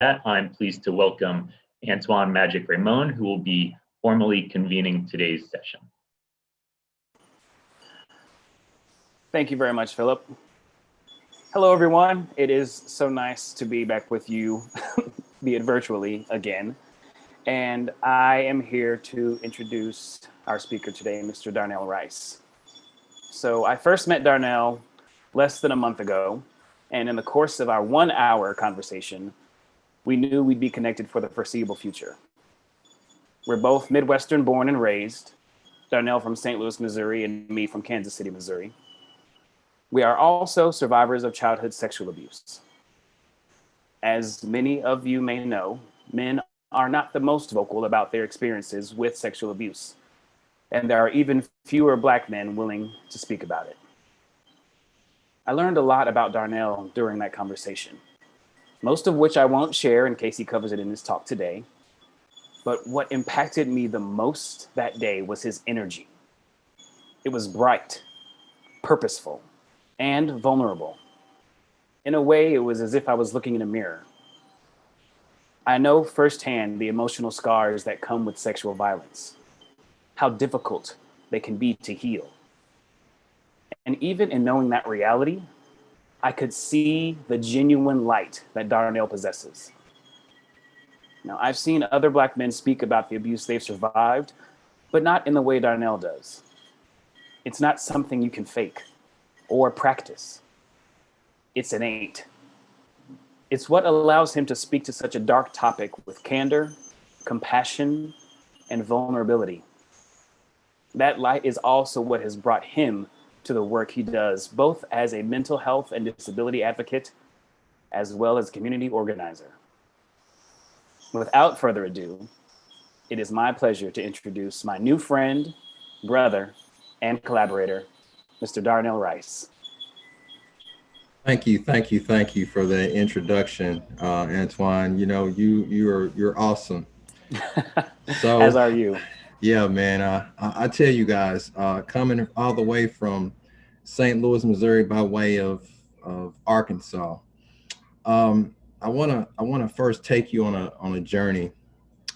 that, I'm pleased to welcome Antuan Magic Raimone, who will be formally convening today's session. Thank you very much, Philip. Hello, everyone. It is so nice to be back with you, be it virtually again. And I am here to introduce our speaker today, Mr. Darnell Rice. So I first met Darnell less than a month ago, and in the course of our 1 hour conversation, we knew we'd be connected for the foreseeable future. We're both Midwestern born and raised, Darnell from St. Louis, Missouri, and me from Kansas City, Missouri. We are also survivors of childhood sexual abuse. As many of you may know, men are not the most vocal about their experiences with sexual abuse, and there are even fewer Black men willing to speak about it. I learned a lot about Darnell during that conversation, most of which I won't share in case he covers it in his talk today. But what impacted me the most that day was his energy. It was bright, purposeful, and vulnerable. In a way, it was as if I was looking in a mirror. I know firsthand the emotional scars that come with sexual violence, how difficult they can be to heal. And even in knowing that reality, I could see the genuine light that Darnell possesses. Now, I've seen other Black men speak about the abuse they've survived, but not in the way Darnell does. It's not something you can fake or practice. It's innate. It's what allows him to speak to such a dark topic with candor, compassion, and vulnerability. That light is also what has brought him to the work he does, both as a mental health and disability advocate, as well as community organizer. Without further ado, it is my pleasure to introduce my new friend, brother, and collaborator, Mr. Darnell Rice. Thank you for the introduction, Antoine. You know, you're awesome. As So are you. yeah, man. I tell you guys, coming all the way from St. Louis, Missouri, by way of Arkansas. I wanna first take you on a journey.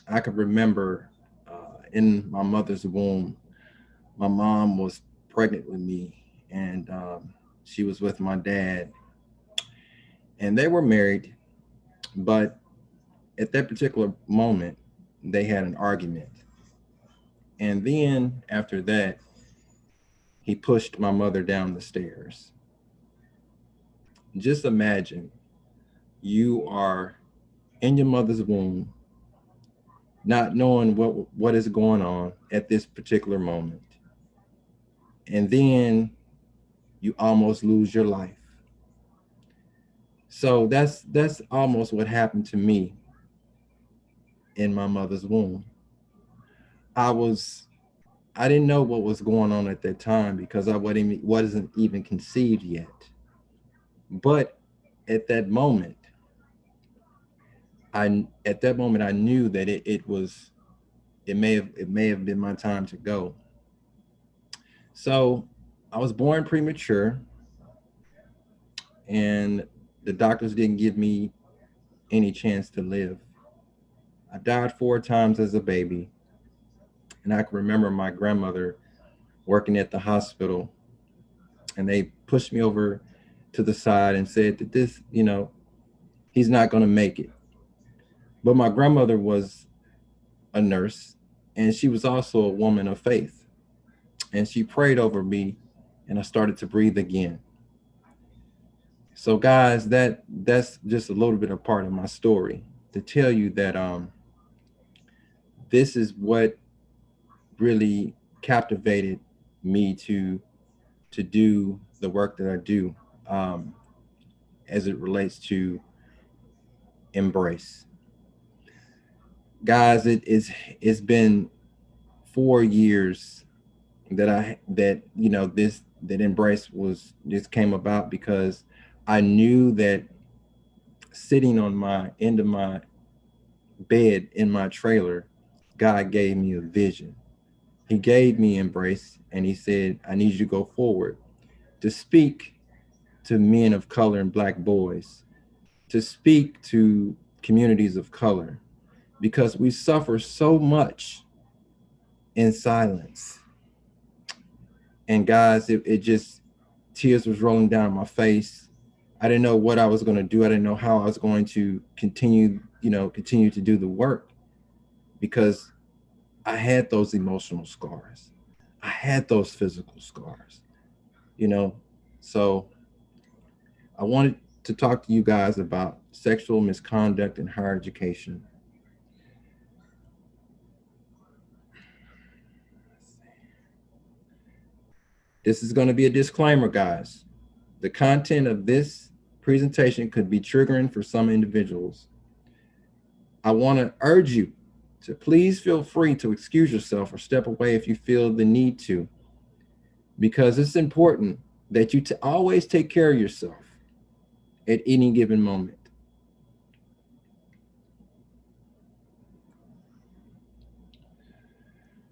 I can remember in my mother's womb, my mom was pregnant with me, and she was with my dad, and they were married, but at that particular moment, they had an argument. And then after that, he pushed my mother down the stairs. Just imagine you are in your mother's womb, not knowing what is going on at this particular moment. And then you almost lose your life. So that's almost what happened to me in my mother's womb. I was I didn't know what was going on at that time because I wasn't even conceived yet. But at that moment, I knew that it may have been my time to go. So I was born premature, and the doctors didn't give me any chance to live. I died 4 times as a baby, and I can remember my grandmother working at the hospital, and they pushed me over to the side and said that he's not going to make it. But my grandmother was a nurse, and she was also a woman of faith. And she prayed over me, and I started to breathe again. So, guys, that's just a little bit of part of my story to tell you that this is what really captivated me to do the work that I do, um, as it relates to embrace. Guys, it's been 4 years that that embrace was just came about because I knew that sitting on my end of my bed in my trailer, God gave me a vision. He gave me embrace, and he said, I need you to go forward to speak to men of color and Black boys, to speak to communities of color, because we suffer so much in silence. And guys, it just, tears was rolling down my face. I didn't know what I was going to do. I didn't know how I was going to continue to do the work, because I had those emotional scars. I had those physical scars, So I wanted to talk to you guys about sexual misconduct in higher education. This is going to be a disclaimer, guys. The content of this presentation could be triggering for some individuals. I want to urge you to please feel free to excuse yourself or step away if you feel the need to, because it's important that you always take care of yourself at any given moment.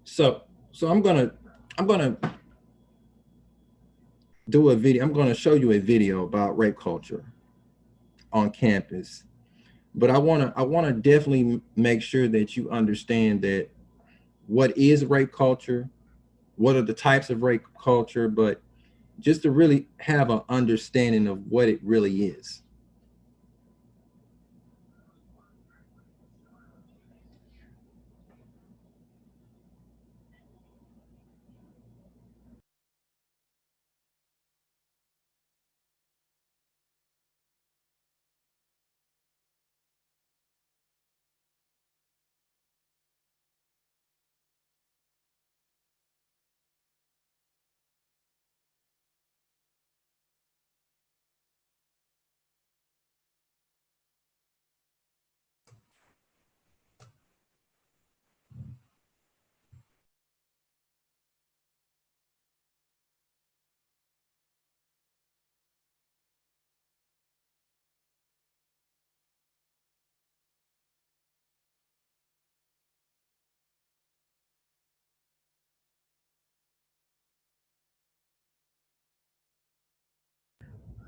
So I'm gonna do a video. I'm gonna show you a video about rape culture on campus. But I wanna definitely make sure that you understand that what is rape culture, what are the types of rape culture, but just to really have an understanding of what it really is.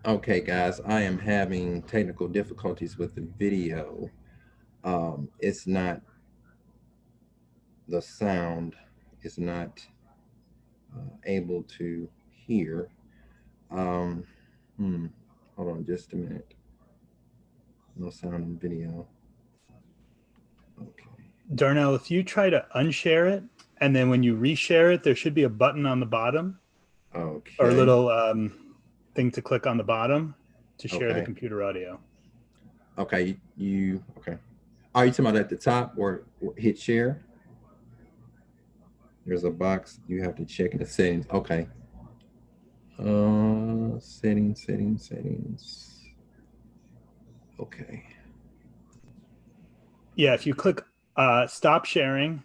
Okay, guys, I am having technical difficulties with the video. It's not, the sound is not able to hear. Um, Hold on just a minute. No sound in video. Okay. Darnell, if you try to unshare it, and then when you reshare it, there should be a button on the bottom, Okay. or a little thing to click on the bottom to share the Okay. computer audio. Okay, okay. Are you talking about at the top or hit share? There's a box, you have to check the settings. Okay. Settings. Okay. Yeah, if you click stop sharing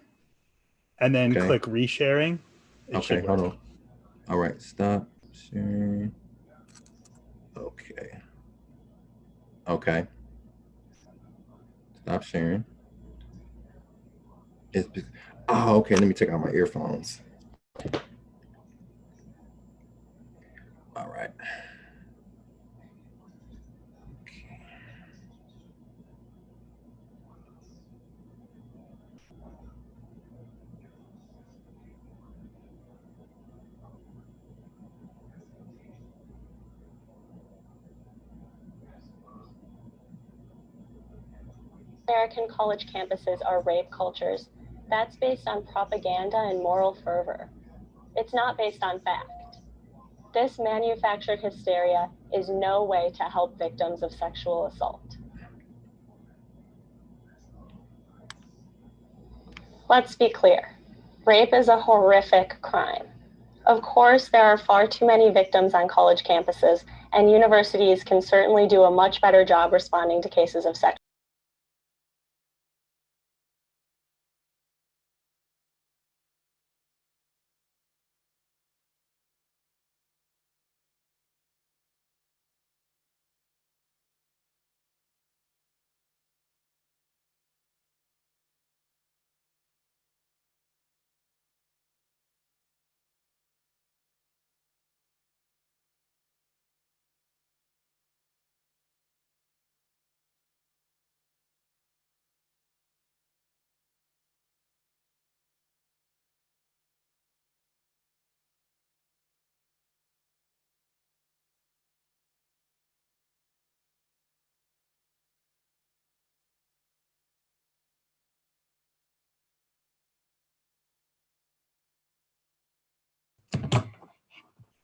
and then Okay. click resharing, it Okay, should work. hold on. All right, stop sharing. Okay. Okay. Stop sharing. Okay, let me take out my earphones. All right. Okay. American college campuses are rape cultures. That's based on propaganda and moral fervor. It's not based on fact. This manufactured hysteria is no way to help victims of sexual assault. Let's be clear. Rape is a horrific crime. Of course, there are far too many victims on college campuses, and universities can certainly do a much better job responding to cases of sexual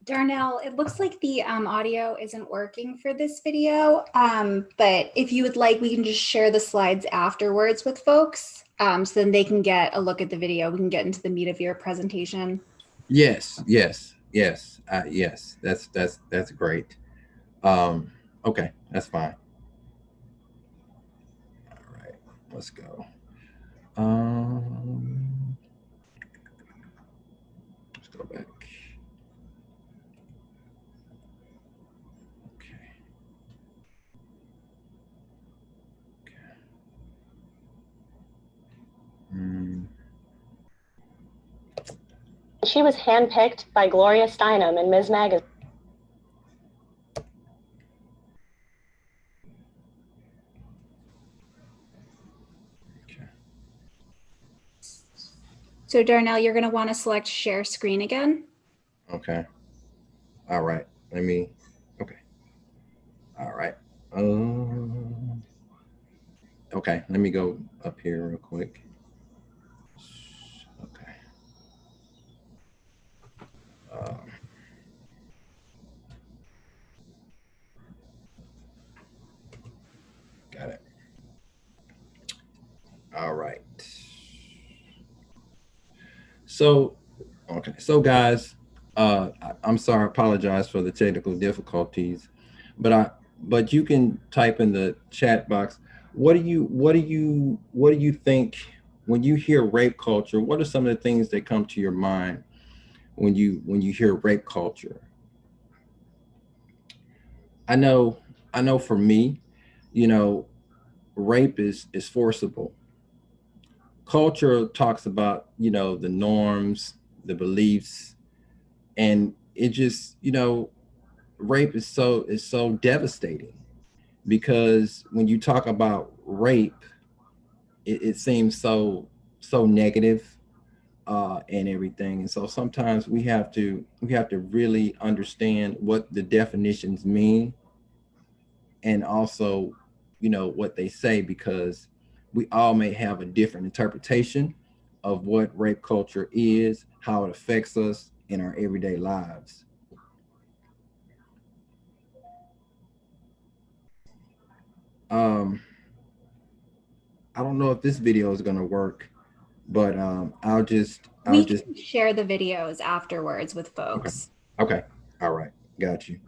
Darnell, it looks like the audio isn't working for this video, but if you would like, we can just share the slides afterwards with folks, so then they can get a look at the video. We can get into the meat of your presentation. Yes, yes, yes, yes. That's great. Okay, that's fine. All right, let's go. Let's go back. She was handpicked by Gloria Steinem in Ms. Magazine. So Darnell, you're going to want to select share screen again. Okay. All right. Okay. All right. Okay. Let me go up here real quick. Okay. Got it. All right. So, okay. So guys, I'm sorry, I apologize for the technical difficulties, but you can type in the chat box. What do you think when you hear rape culture? What are some of the things that come to your mind when you hear rape culture? I know for me, rape is forcible. Culture talks about, the norms, the beliefs, and it just, rape is so devastating, because when you talk about rape, it seems so negative, and everything. And so sometimes we have to really understand what the definitions mean, and also, what they say, because we all may have a different interpretation of what rape culture is, how it affects us in our everyday lives. I don't know if this video is going to work, but I'll just share the videos afterwards with folks. Okay. All right. Got you.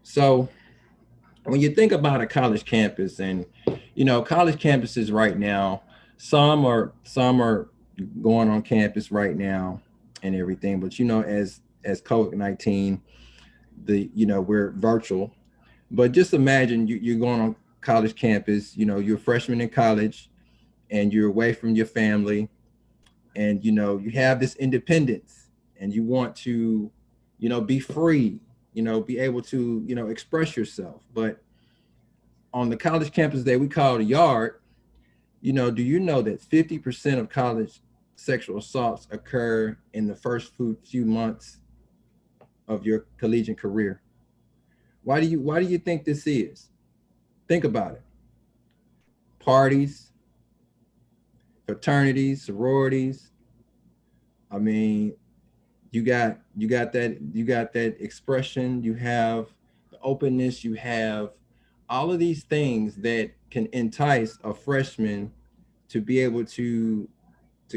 So when you think about a college campus, and college campuses right now, some are going on campus right now and everything, but as COVID-19, we're virtual. But just imagine you're going on college campus, you're a freshman in college, and you're away from your family, and you have this independence, and you want to be free, be able to express yourself. But on the college campus that we call the yard, do you know that 50% of college sexual assaults occur in the first few months of your collegiate career? Why do you think this is? Think about it. Parties, fraternities, sororities. I mean, you got that expression, you have the openness, you have all of these things that can entice a freshman to be able to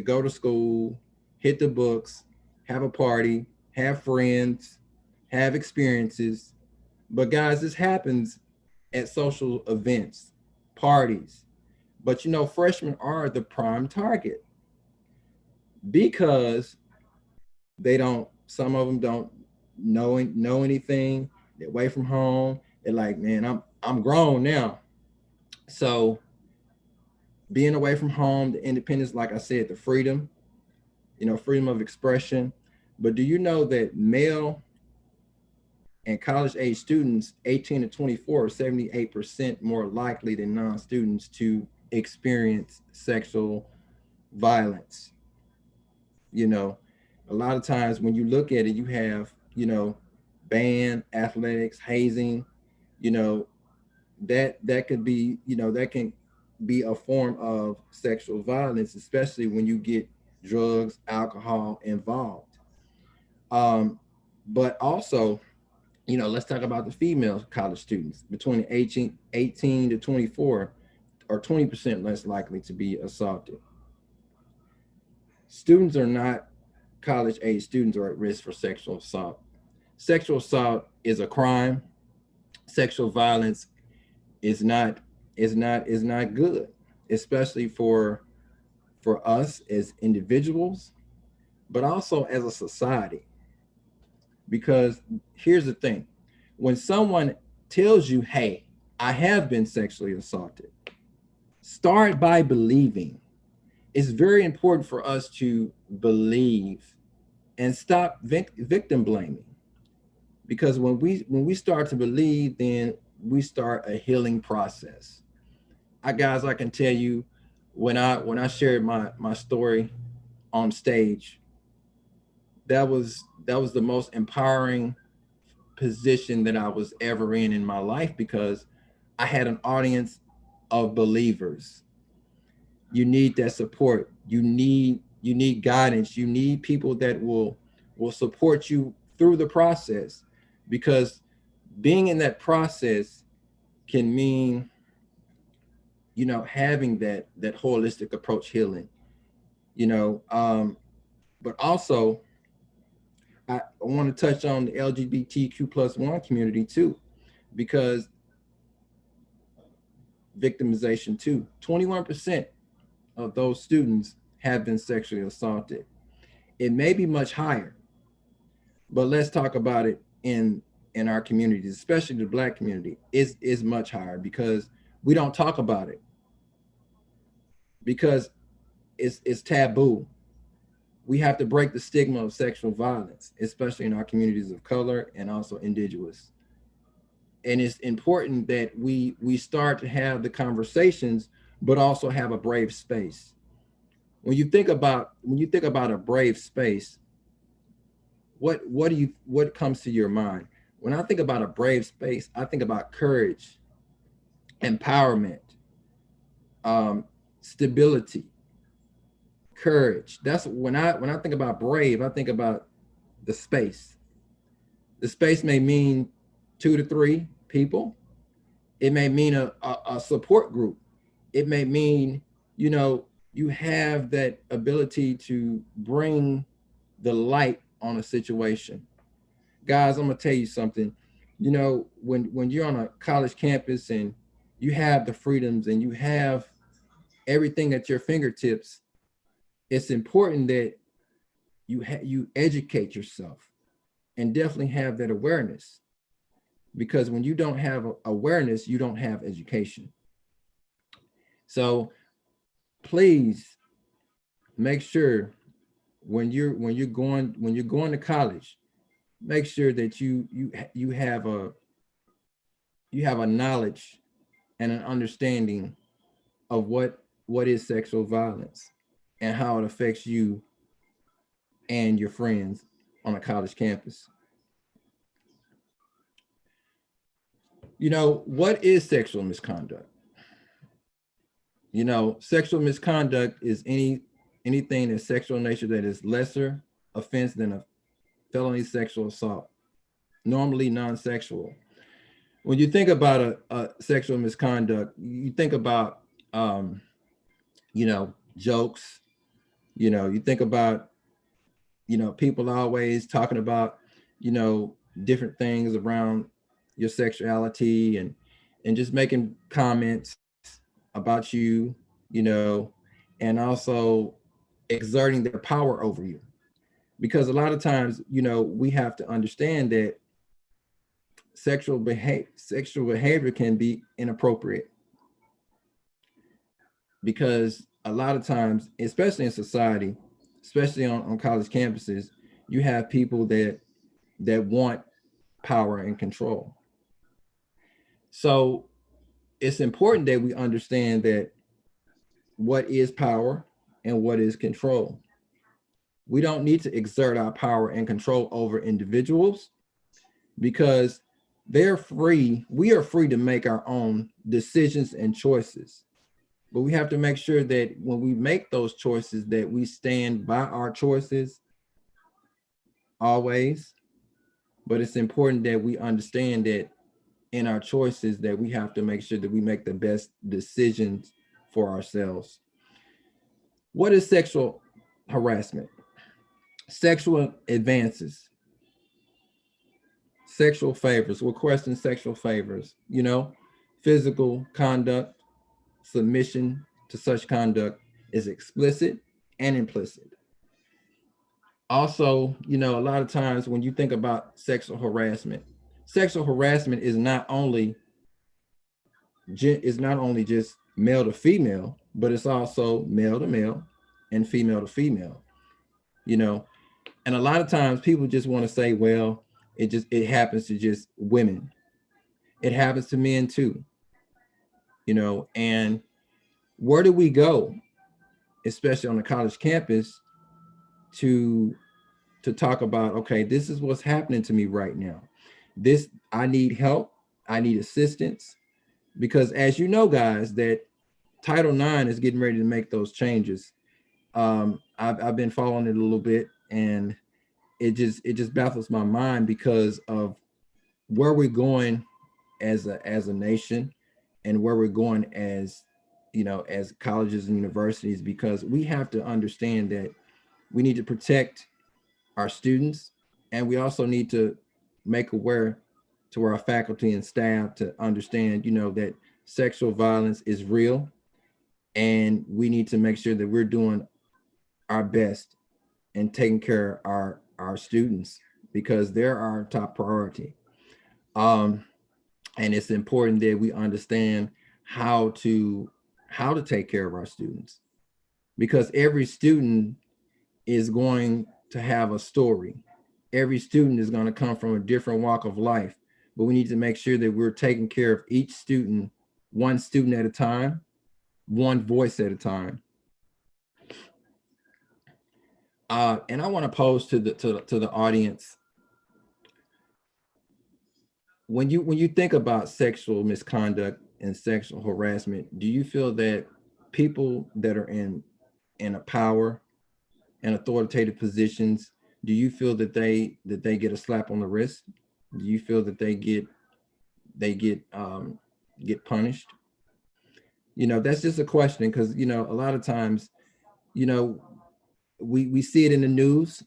go to school, hit the books, have a party, have friends, have experiences. But guys, this happens at social events, parties. But freshmen are the prime target, because some of them don't know anything. They're away from home. They're like, man, I'm grown now. So being away from home, the independence, like I said, the freedom, freedom of expression. But do you know that male and college age students 18 to 24 are 78% more likely than non-students to experience sexual violence? A lot of times when you look at it, you have, band, athletics, hazing, that could be, that can be a form of sexual violence, especially when you get drugs, alcohol involved. But also, let's talk about the female college students between 18 to 24 are 20% less likely to be assaulted. Students are not college age students are at risk for sexual assault. Sexual assault is a crime. Sexual violence is not good, especially for us as individuals, but also as a society. Because here's the thing, when someone tells you, hey, I have been sexually assaulted, start by believing. It's very important for us to believe and stop victim blaming. Because when we start to believe, then we start a healing process. Guys, I can tell you, when I shared my story on stage, that was the most empowering position that I was ever in my life, because I had an audience of believers. You need that support. You need guidance. You need people that will support you through the process, because being in that process can mean, having that holistic approach healing, but also I want to touch on the LGBTQ+1 community too, because victimization too. 21% of those students have been sexually assaulted. It may be much higher, but let's talk about it in our communities, especially the Black community, is much higher, because we don't talk about it, because it's taboo. We have to break the stigma of sexual violence, especially in our communities of color and also indigenous. And it's important that we start to have the conversations, but also have a brave space. When you think about a brave space, what comes to your mind? When I think about a brave space, I think about courage, empowerment, stability, courage. That's when I think about brave, I think about the space. The space may mean 2 to 3 people. It may mean a support group. It may mean, you have that ability to bring the light on a situation. Guys, I'm gonna tell you something. When you're on a college campus and you have the freedoms and you have everything at your fingertips, it's important that you educate yourself and definitely have that awareness, because when you don't have awareness, you don't have education. So please make sure when you're going to college, make sure that you have a knowledge and an understanding of what is sexual violence and how it affects you and your friends on a college campus. What is sexual misconduct? Sexual misconduct is anything that's sexual in nature that is lesser offense than a felony sexual assault, normally non-sexual. When you think about a sexual misconduct, you think about jokes. You think about people always talking about different things around your sexuality and just making comments about you, and also exerting their power over you. Because a lot of times, we have to understand that sexual behavior can be inappropriate. Because a lot of times, especially in society, especially on college campuses, you have people that want power and control. So it's important that we understand that what is power and what is control. We don't need to exert our power and control over individuals, because they're free. We are free to make our own decisions and choices. But we have to make sure that when we make those choices, that we stand by our choices always, but it's important that we understand that in our choices that we have to make sure that we make the best decisions for ourselves. What is sexual harassment? Sexual advances, sexual favors, we'll question sexual favors, physical conduct, submission to such conduct is explicit and implicit. Also, a lot of times when you think about sexual harassment is not only just male to female, but it's also male to male and female to female, and a lot of times people just want to say, well, it happens to just women. It happens to men too, and where do we go, especially on the college campus, to talk about, okay, this is what's happening to me right now. I need help. I need assistance, because as you know, guys, that Title IX is getting ready to make those changes. I've been following it a little bit, and it just baffles my mind because of where we're going as a nation, and where we're going as colleges and universities, because we have to understand that we need to protect our students, and we also need to make aware to our faculty and staff to understand, that sexual violence is real, and we need to make sure that we're doing our best and taking care of our students, because they're our top priority. And it's important that we understand how to take care of our students, because every student is going to have a story. Every student is going to come from a different walk of life, but we need to make sure that we're taking care of each student, one student at a time, one voice at a time. And I want to pose to the audience, when you think about sexual misconduct and sexual harassment, do you feel that people that are in a power and authoritative positions, do you feel that they get a slap on the wrist? Do you feel that they get punished? That's just a question, because a lot of times, we see it in the news,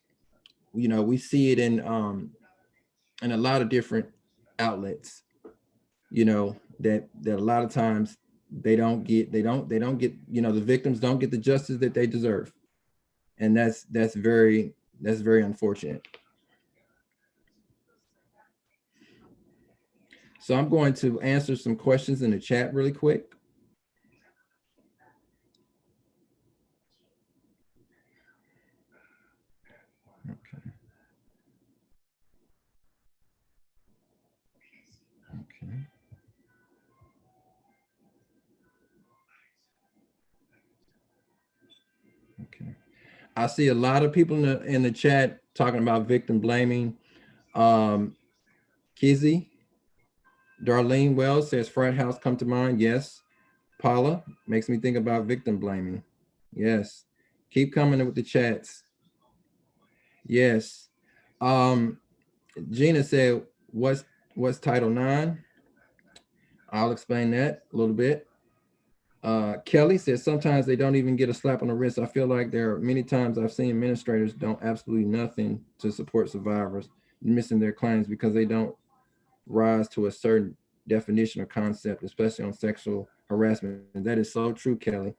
we see it in a lot of different outlets, that a lot of times they don't get the victims don't get the justice that they deserve, and that's very unfortunate. So I'm going to answer some questions in the chat really quick. Okay. I see a lot of people in the chat talking about victim blaming. Kizzy, Darlene Wells says frat house come to mind. Yes. Paula makes me think about victim blaming. Yes. Keep coming with the chats. Yes. Gina said, what's Title IX? I'll explain that a little bit. Kelly says sometimes they don't even get a slap on the wrist. I feel like there are many times I've seen administrators don't absolutely nothing to support survivors missing their claims because they don't rise to a certain definition or concept, especially on sexual harassment. And that is so true, Kelly.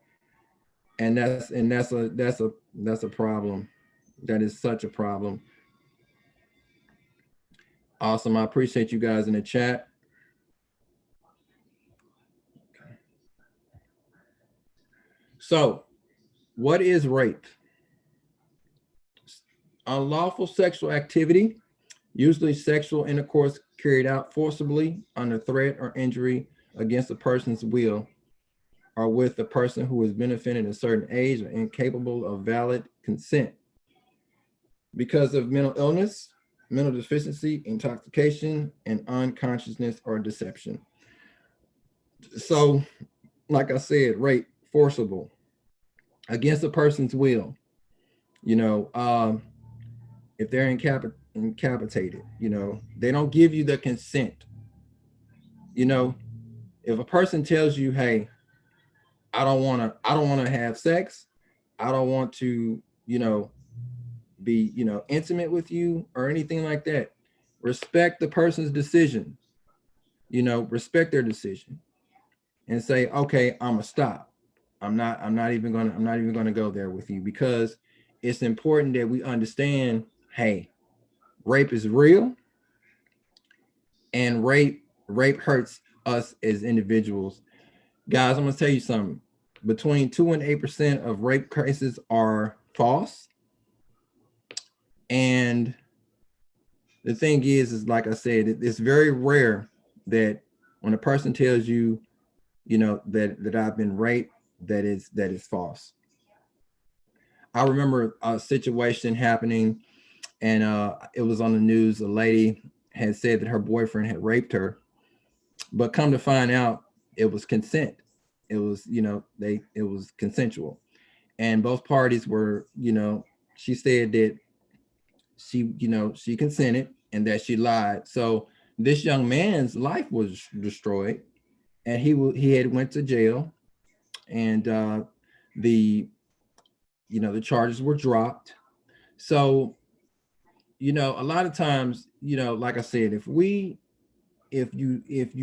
And that's a problem. That is such a problem. Awesome. I appreciate you guys in the chat. So, what is rape? Unlawful sexual activity, usually sexual intercourse carried out forcibly under threat or injury against a person's will, or with a person who is benefiting a certain age or incapable of valid consent because of mental illness, mental deficiency, intoxication, and unconsciousness or deception. So, like I said, rape, forcible, against a person's will. If they're incapacitated. You know, they don't give you the consent. You know, if a person tells you, hey, I don't want to have sex, I don't want to, you know, be, you know, intimate with you or anything like that, respect the person's decision. You know, respect their decision and say, okay, I'm gonna stop. I'm not even gonna go there with you, because it's important that we understand, hey, rape is real, and rape hurts us as individuals. Guys, I'm gonna tell you something. Between 2 and 8% of rape cases are false. And the thing is like I said, it's very rare that when a person tells you, you know, that I've been raped, that is false. I remember a situation happening, and it was on the news. A lady had said that her boyfriend had raped her, but come to find out, it was consent. It was, you know, it was consensual, and both parties were, you know, she said that she, you know, she consented and that she lied. So this young man's life was destroyed, and he had went to jail, and the, you know, the charges were dropped. So, you know, a lot of times, you know, like I said, if you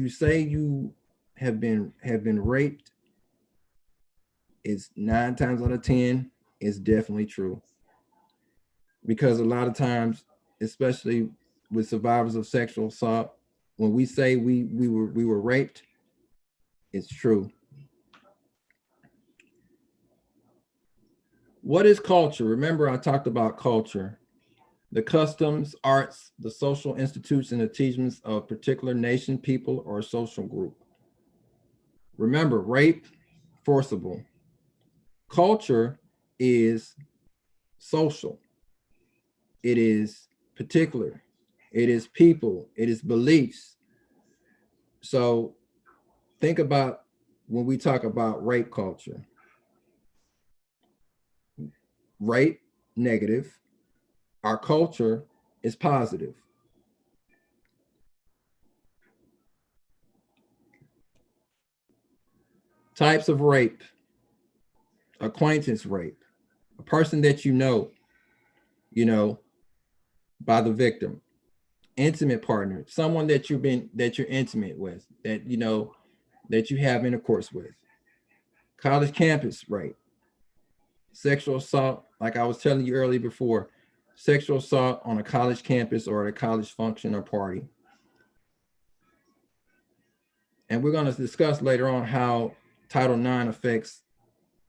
say you have been raped, it's 9 times out of 10 it's definitely true. Because a lot of times, especially with survivors of sexual assault, when we say we were raped, it's true. What is culture? Remember, I talked about culture. The customs, arts, the social institutes, and achievements of a particular nation, people, or social group. Remember, rape, forcible. Culture is social. It is particular. It is people. It is beliefs. So think about when we talk about rape culture. Rape, negative. Our culture is positive. Types of rape. Acquaintance rape. A person that you know, by the victim. Intimate partner, someone that you're intimate with, that you know, that you have intercourse with. College campus rape. Sexual assault, like I was telling you earlier before, sexual assault on a college campus or at a college function or party. And we're going to discuss later on how Title IX affects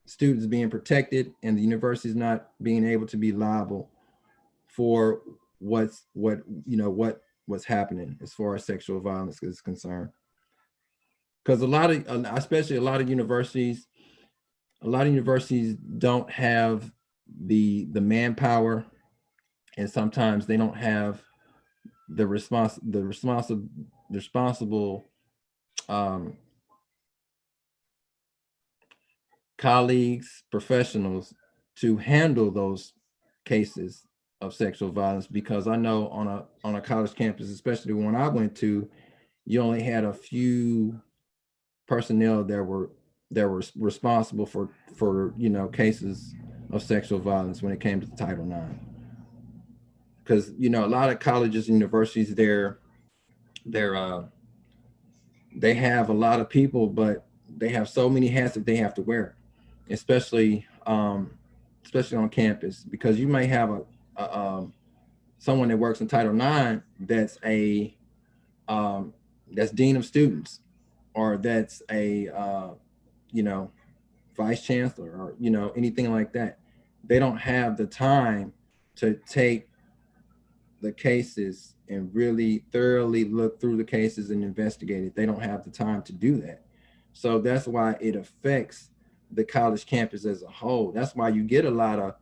students being protected and the universities not being able to be liable for what's happening as far as sexual violence is concerned. Because especially a lot of universities don't have the manpower, and sometimes they don't have the responsible colleagues, professionals to handle those cases of sexual violence. Because I know on a college campus, especially when I went to, you only had a few personnel that were responsible for cases of sexual violence when it came to Title IX. Because a lot of colleges and universities, they have a lot of people, but they have so many hats that they have to wear, especially on campus. Because you may have someone that works in Title IX that's that's dean of students, or that's a vice chancellor, or anything like that. They don't have the time to take the cases and really thoroughly look through the cases and investigate it. They don't have the time to do that. So that's why it affects the college campus as a whole. That's why you get a lot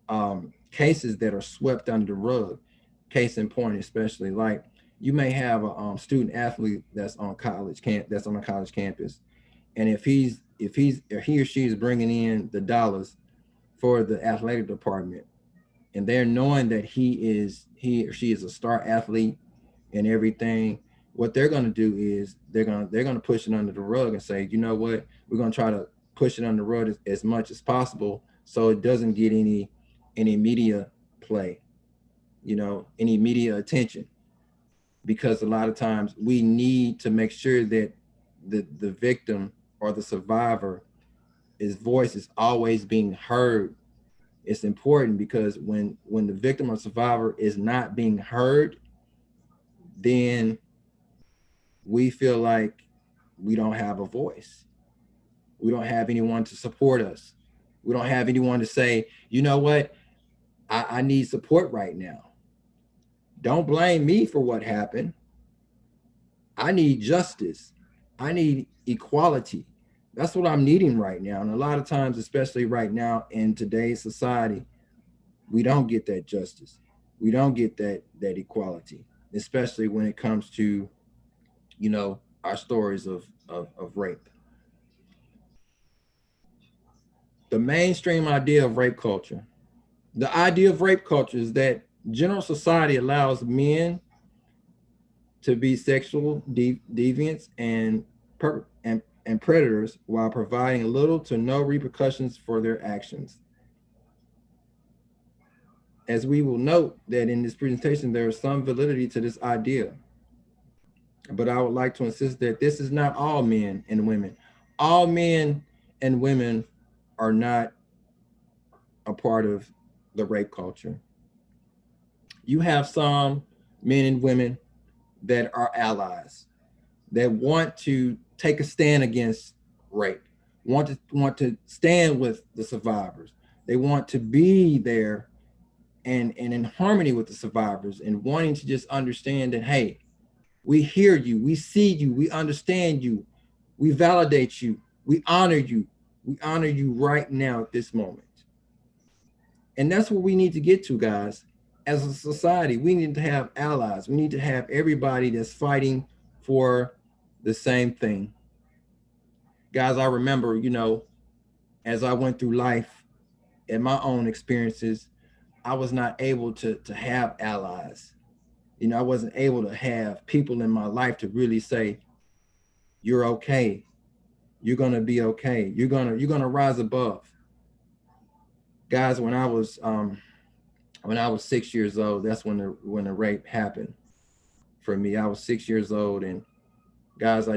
of cases that are swept under the rug. Case in point, especially, like you may have a student athlete that's on a college campus, and if he or she is bringing in the dollars for the athletic department, and they're knowing that he is he or she is a star athlete and everything, what they're going to do is they're going to push it under the rug and say, you know what, we're going to try to push it under the rug as much as possible so it doesn't get any media play, you know, any media attention. Because a lot of times we need to make sure that the victim or the survivor, his voice is always being heard. It's important because when the victim or survivor is not being heard, then we feel like we don't have a voice. We don't have anyone to support us. We don't have anyone to say, you know what, I need support right now. Don't blame me for what happened. I need justice. I need equality. That's what I'm needing right now. And a lot of times, especially right now in today's society, we don't get that justice. We don't get that equality, especially when it comes to, you know, our stories of rape. The mainstream idea of rape culture. The idea of rape culture is that general society allows men to be sexual deviants and predators while providing little to no repercussions for their actions. As we will note that in this presentation, there is some validity to this idea. But I would like to insist that this is not all men and women. All men and women are not a part of the rape culture. You have some men and women that are allies, that want to take a stand against rape, want to stand with the survivors. They want to be there and in harmony with the survivors and wanting to just understand that, hey, we hear you, we see you, we understand you, we validate you, we honor you right now at this moment. And that's what we need to get to, guys. As a society, we need to have allies. We need to have everybody that's fighting for the same thing. Guys, I remember, you know, as I went through life and my own experiences, I was not able to have allies. You know, I wasn't able to have people in my life to really say, you're okay. You're gonna be okay. You're gonna rise above. Guys, when I was 6 years old, that's when the rape happened for me. I was 6 years old, and guys,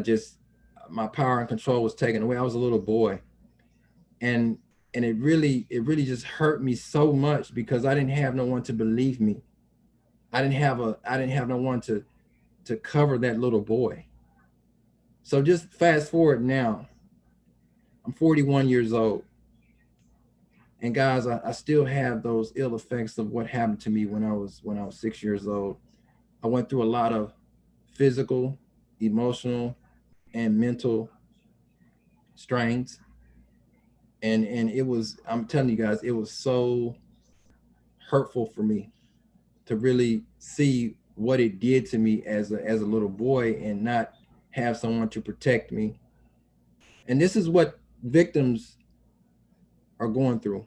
my power and control was taken away. I was a little boy, and it really just hurt me so much because I didn't have no one to believe me. I didn't have no one to cover that little boy. So just fast forward now. I'm 41 years old. And guys, I still have those ill effects of what happened to me when I was 6 years old. I went through a lot of physical, emotional, and mental strains. And it was, I'm telling you guys, it was so hurtful for me to really see what it did to me as a little boy and not have someone to protect me. And this is what victims are going through.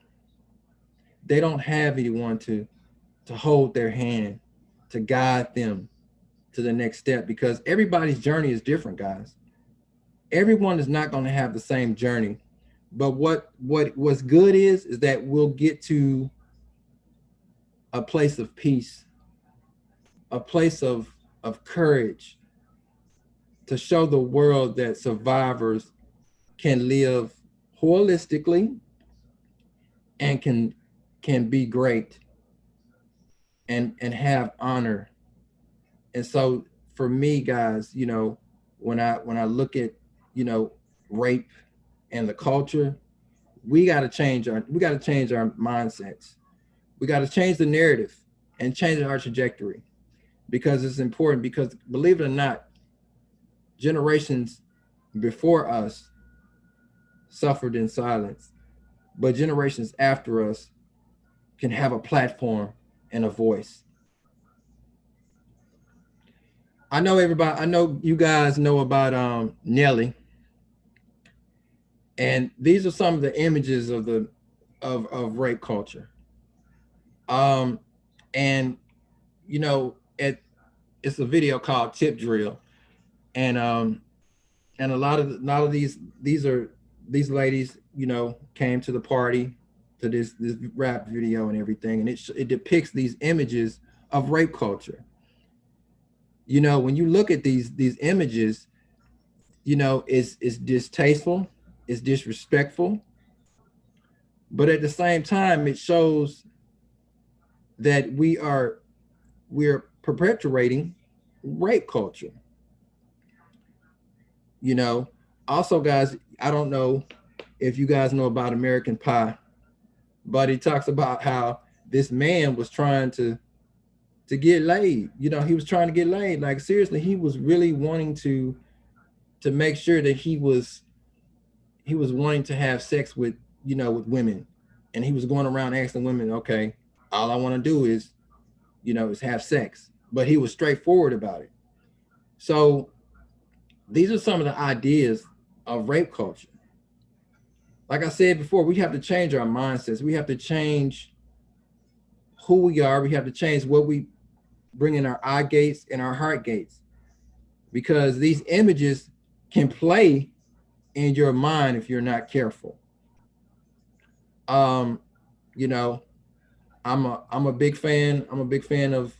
They don't have anyone to hold their hand, to guide them to the next step, because everybody's journey is different, guys. Everyone is not going to have the same journey. But what's good is that we'll get to a place of peace, a place of courage, to show the world that survivors can live holistically and can be great and have honor. And so for me, guys, you know, when I look at, you know, rape and the culture, we got to change our mindsets. We got to change the narrative and change our trajectory, because it's important. Because believe it or not, generations before us suffered in silence, but generations after us can have a platform and a voice. I know you guys know about Nelly, and these are some of the images of rape culture. And you know, it's a video called Tip Drill, and a lot of these ladies, you know, came to the party to this rap video and everything, and it depicts these images of rape culture. You know, when you look at these images, you know, it's distasteful, it's disrespectful, but at the same time, it shows that we're perpetuating rape culture. You know, also, guys, I don't know if you guys know about American Pie, but he talks about how this man was trying to get laid. You know, he was trying to get laid. Like, seriously, he was really wanting to make sure that he was wanting to have sex with, you know, with women. And he was going around asking women, okay, all I want to do is, you know, is have sex. But he was straightforward about it. So these are some of the ideas of rape culture. Like I said before, we have to change our mindsets. We have to change who we are. We have to change what we bring in our eye gates and our heart gates, because these images can play in your mind if you're not careful. You know, I'm a big fan. I'm a big fan of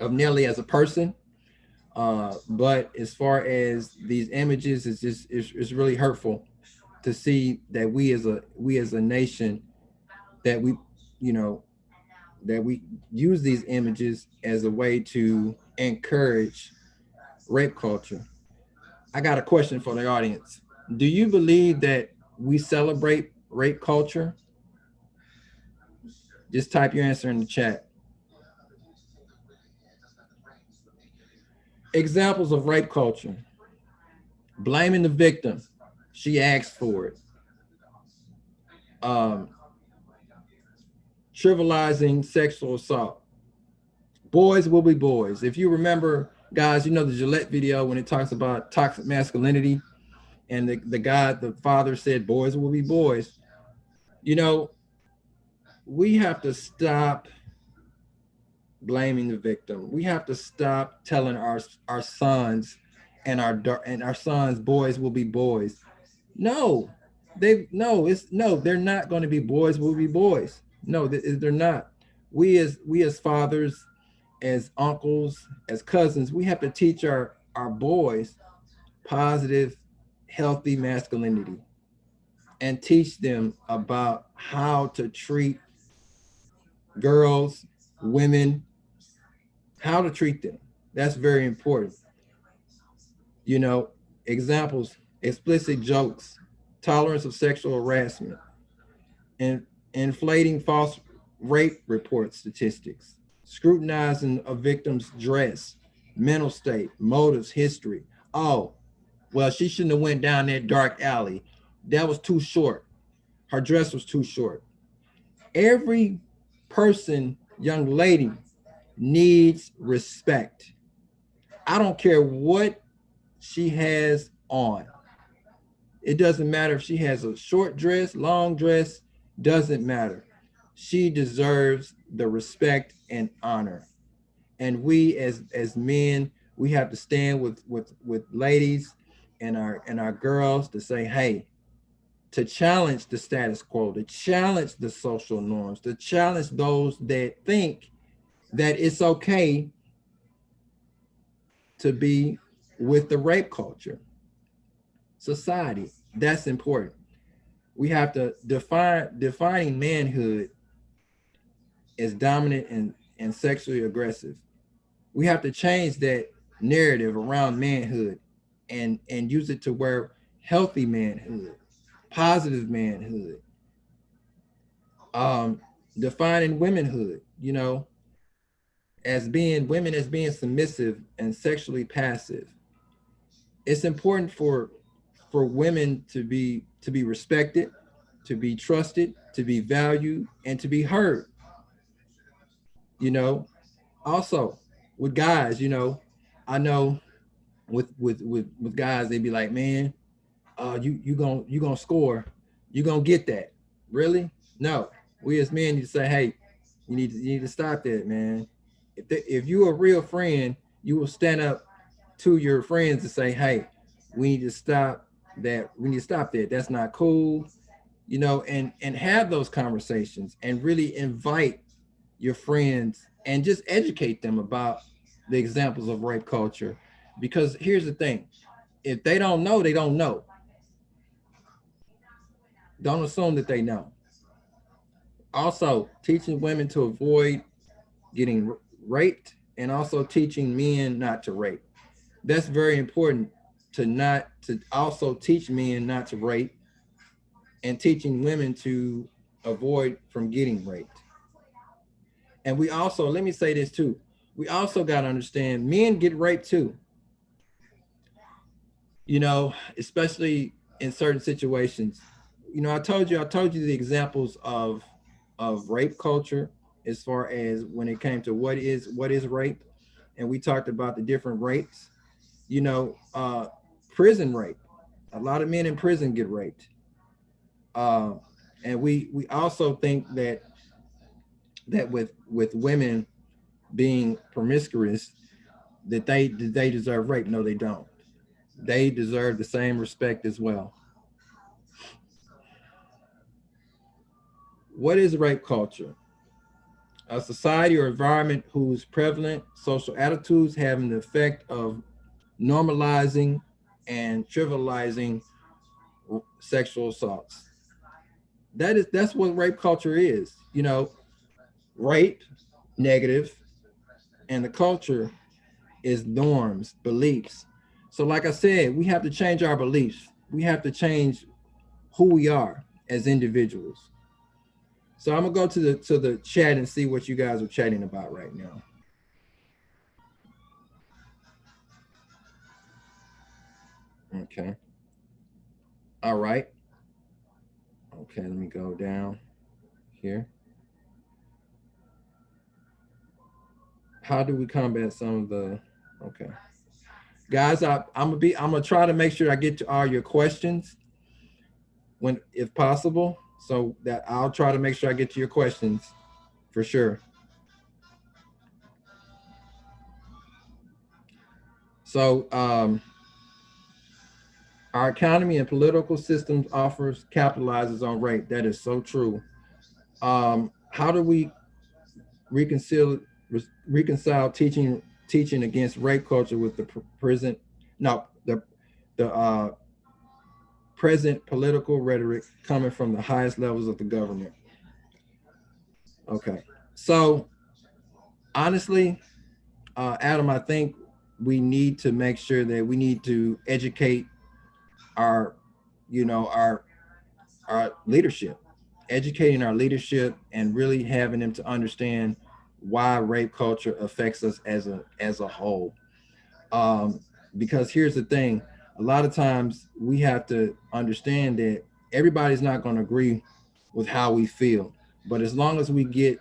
Nelly as a person. But as far as these images, it's really hurtful to see that we as a nation, that we, you know, that we use these images as a way to encourage rape culture. I got a question for the audience. Do you believe that we celebrate rape culture? Just type your answer in the chat. Examples of rape culture: blaming the victim, she asked for it. Trivializing sexual assault. Boys will be boys. If you remember, guys, you know the Gillette video when it talks about toxic masculinity, and the father said, boys will be boys. You know, we have to stop blaming the victim. We have to stop telling our sons and our sons boys will be boys. No, they're not going to be boys will be boys. No, they're not. We as fathers, as uncles, as cousins, we have to teach our boys positive, healthy masculinity, and teach them about how to treat girls, women, how to treat them. That's very important. You know, examples: explicit jokes, tolerance of sexual harassment, and inflating false rape report statistics, scrutinizing a victim's dress, mental state, motives, history. Oh, well, she shouldn't have went down that dark alley. That was too short. Her dress was too short. Every person, young lady, needs respect. I don't care what she has on. It doesn't matter if she has a short dress, long dress, doesn't matter. She deserves the respect and honor. And we as men, we have to stand with ladies and our girls to say, hey, to challenge the status quo, to challenge the social norms, to challenge those that think that it's okay to be with the rape culture society. That's important. We have to defining manhood as dominant and sexually aggressive. We have to change that narrative around manhood and use it to where healthy manhood, positive manhood, defining womanhood, you know, as being women, as being submissive and sexually passive. It's important for women to be respected, to be trusted, to be valued, and to be heard. You know, also with guys, you know, I know with guys, they be like, man, you gonna score, you gonna get that. Really? No. We as men need to say, hey, You need to stop that, man. If you're a real friend, you will stand up to your friends and say, hey, we need to stop that. We need to stop that. That's not cool. And have those conversations and really invite your friends and just educate them about the examples of rape culture. Because here's the thing, if they don't know, they don't know. Don't assume that they know. Also, teaching women to avoid getting raped and also teaching men not to rape. That's very important, to also teach men not to rape and teaching women to avoid from getting raped. And we also, let me say this too, we also got to understand men get raped too. Especially in certain situations. I told you the examples of rape culture as far as when it came to what is rape, and we talked about the different rapes. Prison rape. A lot of men in prison get raped, and we also think that with women being promiscuous, that they deserve rape. No, they don't. They deserve the same respect as well. What is rape culture? A society or environment whose prevalent social attitudes have an effect of normalizing and trivializing sexual assaults. That's what rape culture is. Rape, negative, and the culture is norms, beliefs. So like I said, we have to change our beliefs. We have to change who we are as individuals. So I'm gonna go to the chat and see what you guys are chatting about right now. Okay. All right. Okay, let me go down here. How do we combat some of the, okay. Guys, I'm gonna try to make sure I get to all your questions if possible. So that I'll try to make sure I get to your questions for sure. So our economy and political systems capitalizes on rape. That is so true. How do we reconcile teaching against rape culture with the present political rhetoric coming from the highest levels of the government? Okay, so honestly, Adam, I think we need to make sure that we need to educate our leadership, educating our leadership and really having them to understand why rape culture affects us as a whole. Because here's the thing, a lot of times we have to understand that everybody's not going to agree with how we feel, but as long as we get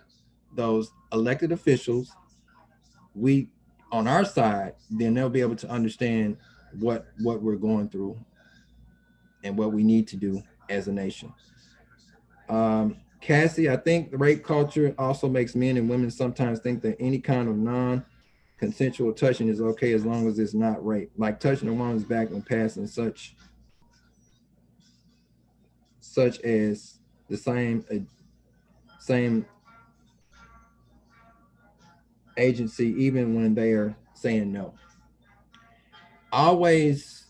those elected officials on our side, then they'll be able to understand what we're going through and what we need to do as a nation. Cassie, I think the rape culture also makes men and women sometimes think that any kind of non-consensual touching is okay as long as it's not rape, like touching a woman's back and passing such as the same agency, even when they are saying no. Always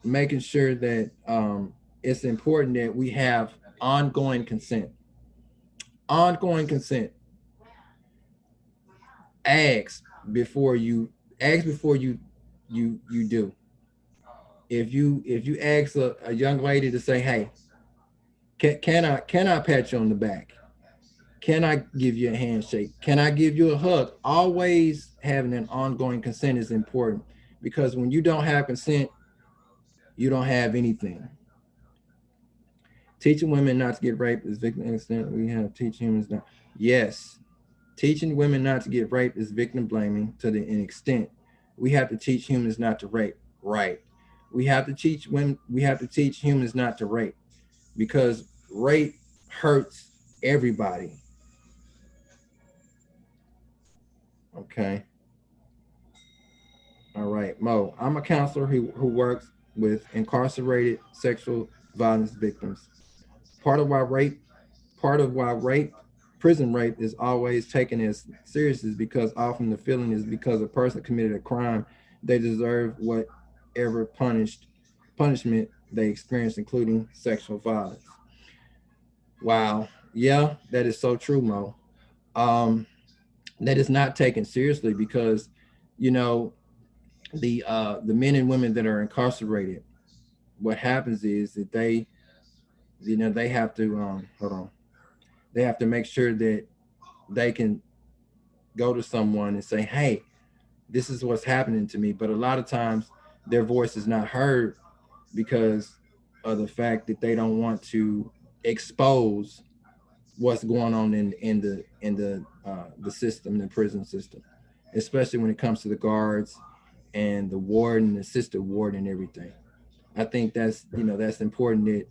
making sure that it's important that we have ongoing consent. Ongoing consent. Ask before you do. If you ask a young lady to say, hey, can I pat you on the back? Can I give you a handshake? Can I give you a hug? Always having an ongoing consent is important, because when you don't have consent, you don't have anything. Teaching women not to get raped is victim extent. We have teach humans not. Yes, teaching women not to get raped is victim blaming to an extent. We have to teach humans not to rape. Right. We have to teach women. We have to teach humans not to rape, because rape hurts everybody. Okay. All right, Mo. I'm a counselor who works with incarcerated sexual violence victims. Part of why rape, part of why rape, prison rape is always taken as serious is because often the feeling is because a person committed a crime, they deserve whatever punishment they experience, including sexual violence. Wow. Yeah, that is so true, Mo. Um, that is not taken seriously because, you know, the men and women that are incarcerated, what happens is that they, they have to hold on, they have to make sure that they can go to someone and say, hey, this is what's happening to me. But a lot of times their voice is not heard because of the fact that they don't want to expose what's going on in the system, the prison system, especially when it comes to the guards and the warden, the assistant warden, and everything. I think that's important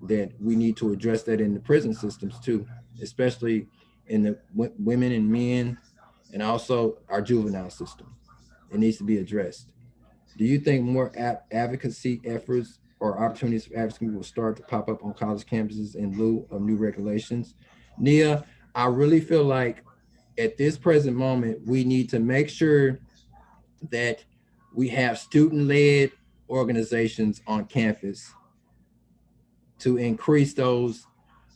that we need to address that in the prison systems too, especially in the women and men, and also our juvenile system. It needs to be addressed. Do you think more advocacy efforts or opportunities for advocacy will start to pop up on college campuses in lieu of new regulations? Nia, I really feel like at this present moment, we need to make sure that we have student-led organizations on campus to increase those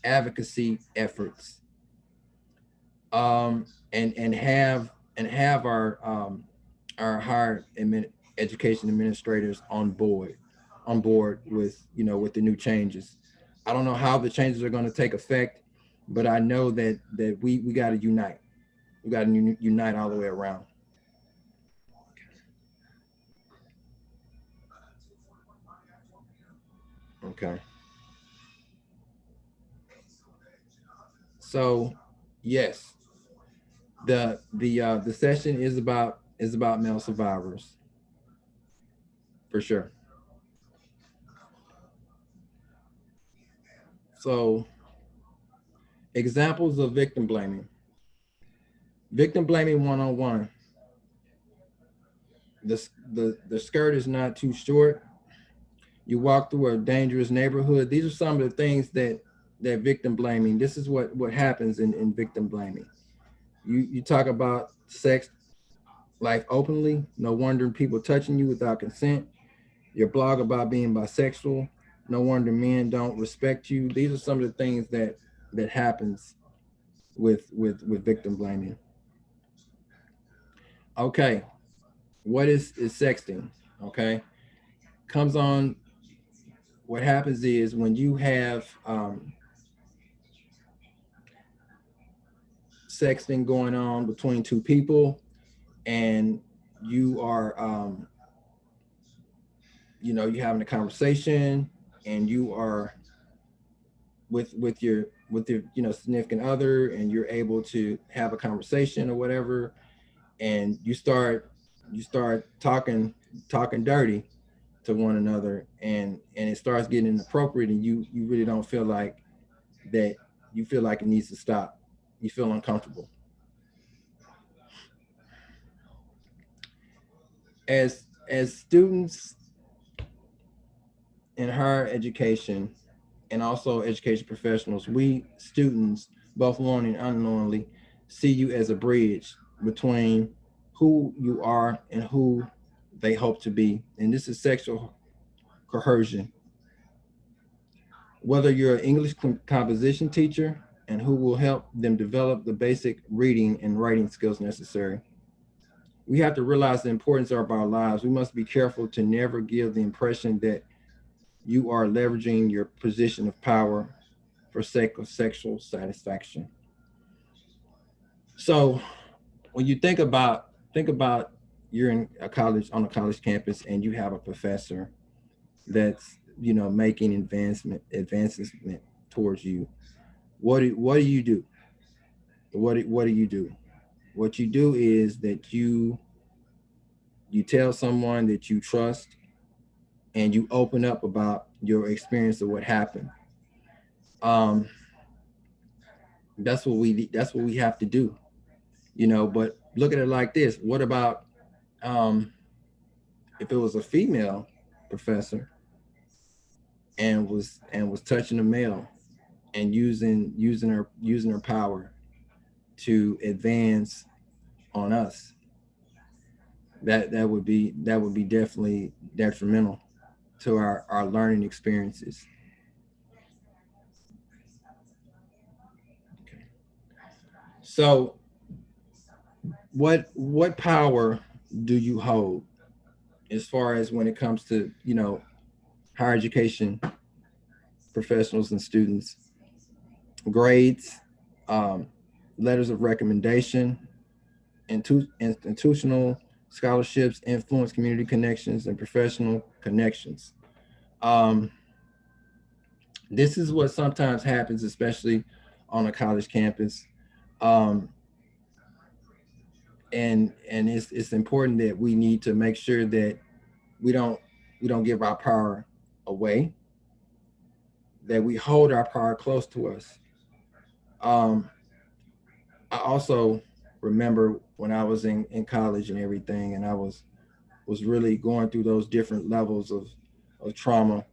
advocacy efforts, and have our higher education administrators on board with with the new changes. I don't know how the changes are going to take effect, but I know that we got to unite. We got to unite all the way around. Okay. So, yes, the session is about male survivors for sure. So, examples of victim blaming. Victim blaming 101. The skirt is not too short. You walk through a dangerous neighborhood. These are some of the things that victim blaming. This is what happens in victim blaming. You talk about sex life openly. No wonder people touching you without consent. Your blog about being bisexual. No wonder men don't respect you. These are some of the things that happens with victim blaming. Okay, what is sexting? Okay, comes on. What happens is when you have sexting going on between two people, and you are you're having a conversation, and you are with your significant other, and you're able to have a conversation or whatever, and you start talking dirty to one another, and it starts getting inappropriate, and you really don't feel like that. You feel like it needs to stop. You feel uncomfortable. As students in higher education, and also education professionals, we students, both knowingly and unknowingly, see you as a bridge between who you are and who they hope to be. And this is sexual coercion. Whether you're an English composition teacher and who will help them develop the basic reading and writing skills necessary. We have to realize the importance of our lives. We must be careful to never give the impression that you are leveraging your position of power for sake of sexual satisfaction. So when you think about you're in a college, on a college campus, and you have a professor that's making advancement towards you. What do you do? What do you do? What you do is that you tell someone that you trust, and you open up about your experience of what happened. Um, that's what we have to do. But look at it like this. What about if it was a female professor and was touching a male and using her power to advance on us? That would be definitely detrimental to our learning experiences. Okay. So what power do you hold as far as when it comes to, you know, higher education professionals and students? Grades, letters of recommendation, institutional scholarships, influence, community connections, and professional connections. This is what sometimes happens, especially on a college campus. And it's important that we need to make sure that we don't give our power away, that we hold our power close to us. I also remember when I was in college and everything, and I was really going through those different levels of trauma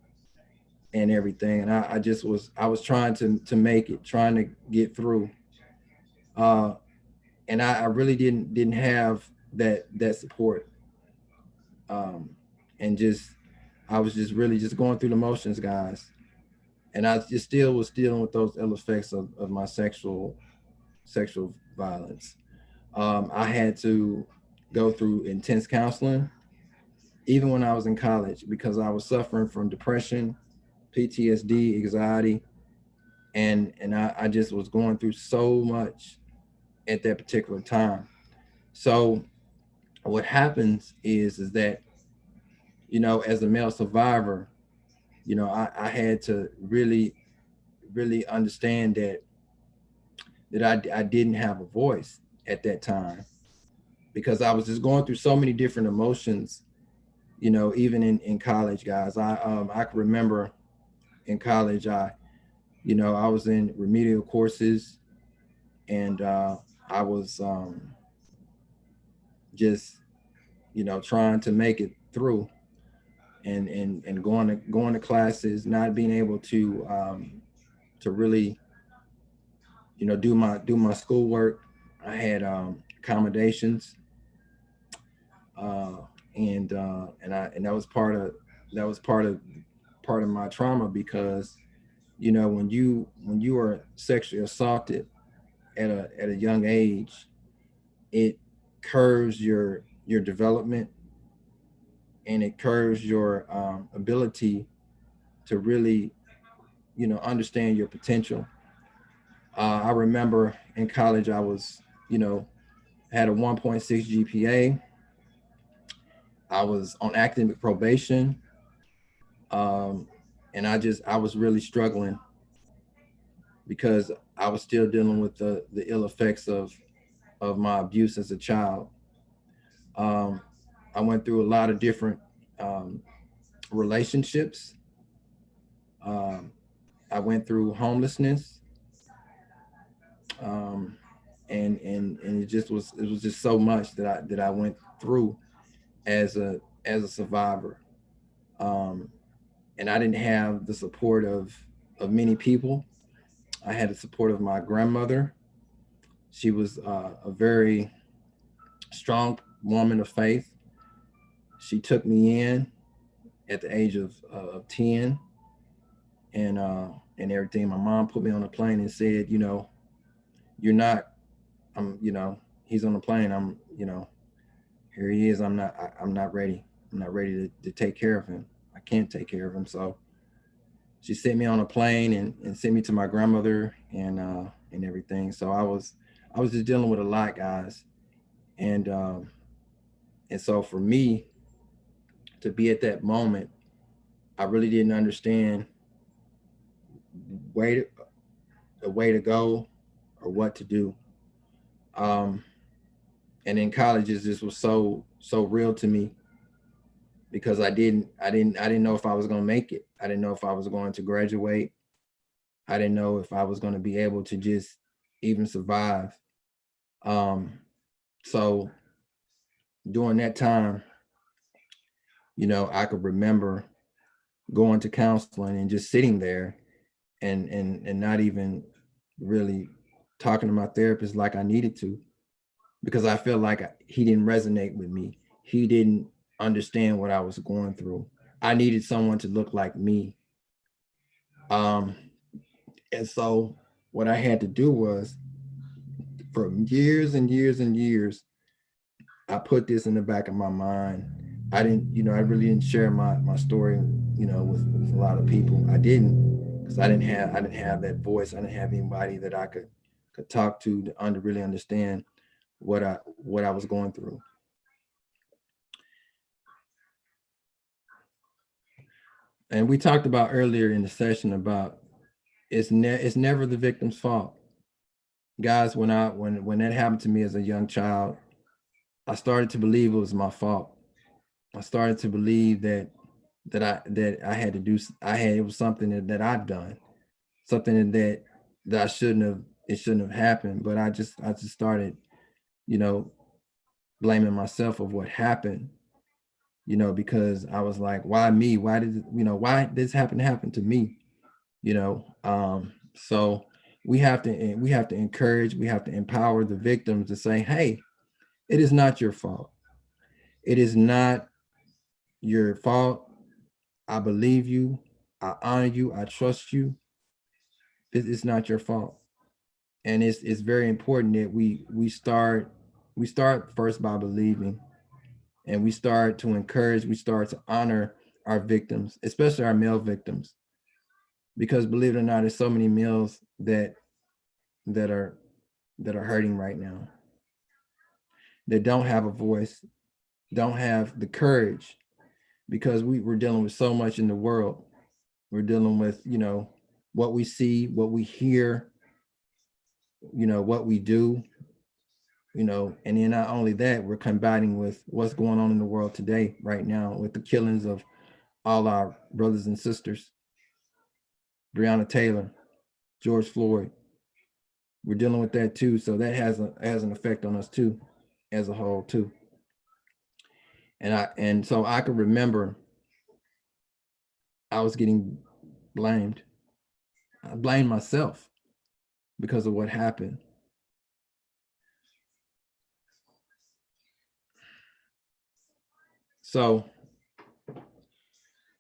and everything. And I was trying to make it, trying to get through. And I really didn't have that support. And I was just really just going through the motions, guys. And I just still was dealing with those ill effects of my sexual violence. I had to go through intense counseling, even when I was in college, because I was suffering from depression, PTSD, anxiety, and I just was going through so much at that particular time. So what happens is that, you know, as a male survivor, you know, I had to really understand that I didn't have a voice at that time, because I was just going through so many different emotions, you know, even in college, guys. I can remember in college, I was in remedial courses, and I was just, you know, trying to make it through, and going to classes, not being able to really, you know, do my schoolwork. I had accommodations, and that was part of my trauma, because, you know, when you are sexually assaulted at a young age, it curves your development, and it curves your ability to really, you know, understand your potential. I remember in college, I was, you know, had a 1.6 GPA. I was on academic probation. And I was really struggling, because I was still dealing with the ill effects of my abuse as a child. I went through a lot of different relationships. I went through homelessness. And it was just so much that I went through as a survivor. And I didn't have the support of many people. I had the support of my grandmother. She was a very strong woman of faith. She took me in at the age of 10, and everything. My mom put me on a plane and said, you know, you're not, you know, he's on the plane. You know, here he is. I'm not ready. I'm not ready to take care of him. I can't take care of him. So she sent me on a plane and sent me to my grandmother and everything. So I was just dealing with a lot, guys. And so for me to be at that moment, I really didn't understand the way to go or what to do. And in college, this was so real to me, because I didn't know if I was going to make it. I didn't know if I was going to graduate. I didn't know if I was going to be able to just even survive. So during that time, you know, I could remember going to counseling and just sitting there and not even really talking to my therapist like I needed to, because I feel like he didn't resonate with me. He didn't understand what I was going through. I needed someone to look like me. And so what I had to do was, for years and years and years, I put this in the back of my mind. I didn't, you know, I really didn't share my story, you know, with a lot of people. I didn't, because I didn't have that voice. I didn't have anybody that I could talk to really understand what I was going through. And we talked about earlier in the session about it's never the victim's fault. Guys, when that happened to me as a young child, I started to believe it was my fault. I started to believe that I had to do, it was something that I'd done, something that I shouldn't have happened. But I just started, you know, blaming myself of what happened, you know, because I was like, why me? Why did this happen to me? You know, so we have to encourage, we have to empower the victims to say, hey, it is not your fault. It is not your fault. I believe you. I honor you. I trust you. It's not your fault. And it's very important that we start first by believing, and we start to encourage, we start to honor our victims, especially our male victims, because believe it or not, there's so many males that are hurting right now, that don't have a voice, don't have the courage, because we're dealing with so much in the world. We're dealing with, you know, what we see, what we hear, you know, what we do, you know, and then not only that, we're combating with what's going on in the world today, right now, with the killings of all our brothers and sisters, Breonna Taylor, George Floyd. We're dealing with that too. So that has an effect on us too, as a whole too. And so I could remember I was getting blamed. I blamed myself because of what happened. So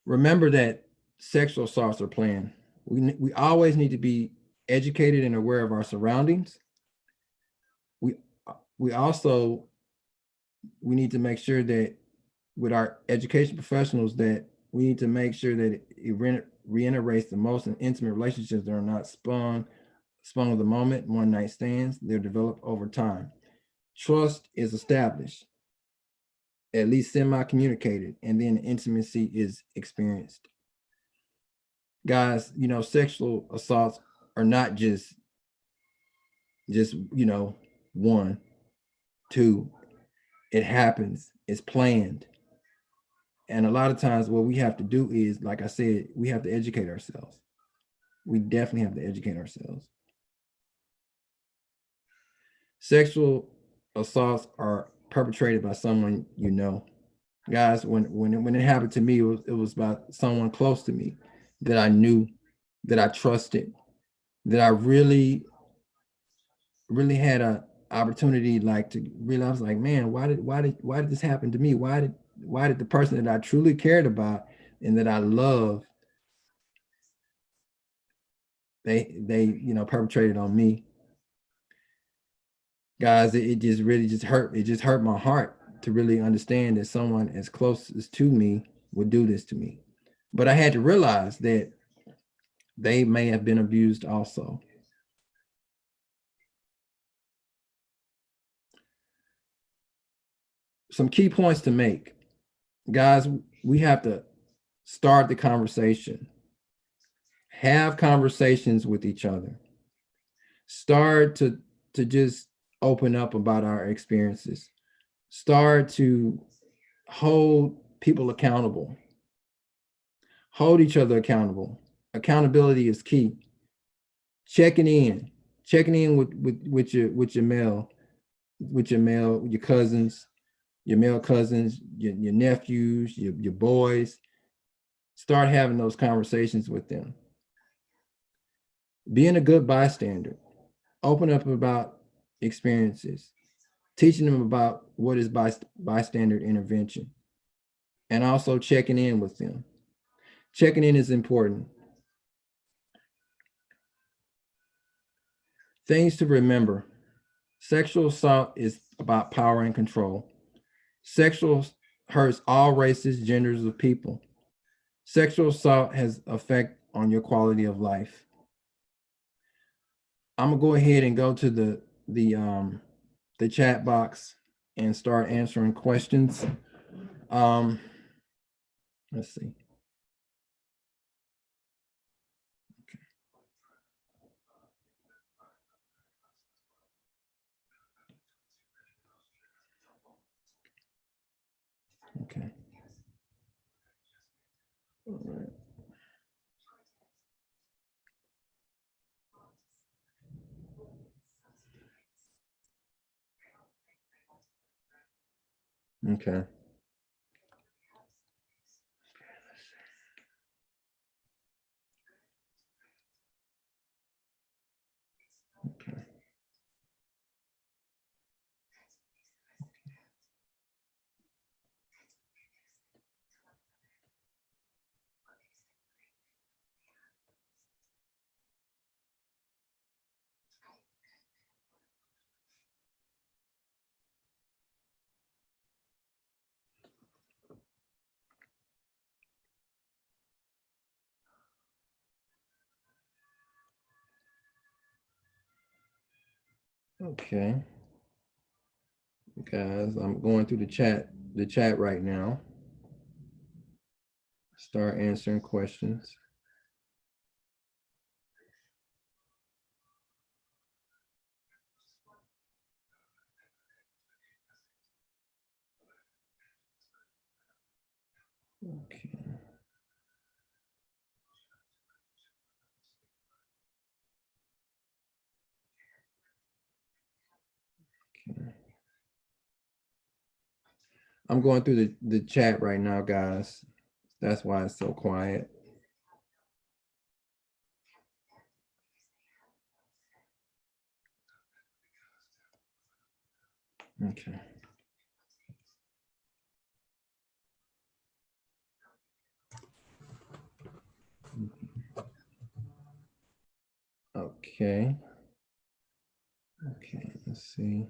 remember that sexual assaults are planned. We always need to be educated and aware of our surroundings. We also need to make sure that with our education professionals, that we need to make sure that it reiterates the most intimate relationships that are not spun of the moment, one night stands. They're developed over time. Trust is established, at least semi-communicated, and then intimacy is experienced. Guys, you know, sexual assaults are not just, you know, 1, 2. It happens, it's planned. And a lot of times what we have to do is, like I said, we have to educate ourselves. We definitely have to educate ourselves. Sexual assaults are perpetrated by someone you know. Guys, when it happened to me, it was by someone close to me that I knew, that I trusted, that I really had a opportunity, like, to realize, like, man, why did this happen to me? Why did the person that I truly cared about and that I love, they you know, perpetrated on me? Guys, it just really hurt. It just hurt my heart to really understand that someone as close as to me would do this to me. But I had to realize that they may have been abused also. Some key points to make. Guys, we have to start the conversation. Have conversations with each other. Start to just open up about our experiences. Start to hold people accountable. Hold each other accountable. Accountability is key. Checking in with your male, with your cousins, your male cousins, your nephews, your boys. Start having those conversations with them. Being a good bystander. Open up about experiences. Teaching them about what is bystander intervention. And also checking in with them. Checking in is important. Things to remember. Sexual assault is about power and control. Sexual hurts all races, genders of people. Sexual assault has effect on your quality of life. I'm gonna go ahead and go to the chat box and start answering questions. Let's see. Okay. All right. Okay. Okay. Okay. Guys, I'm going through the chat right now. Start answering questions. Okay. Okay. I'm going through the chat right now, guys. That's why it's so quiet. Okay. Okay. Okay, let's see.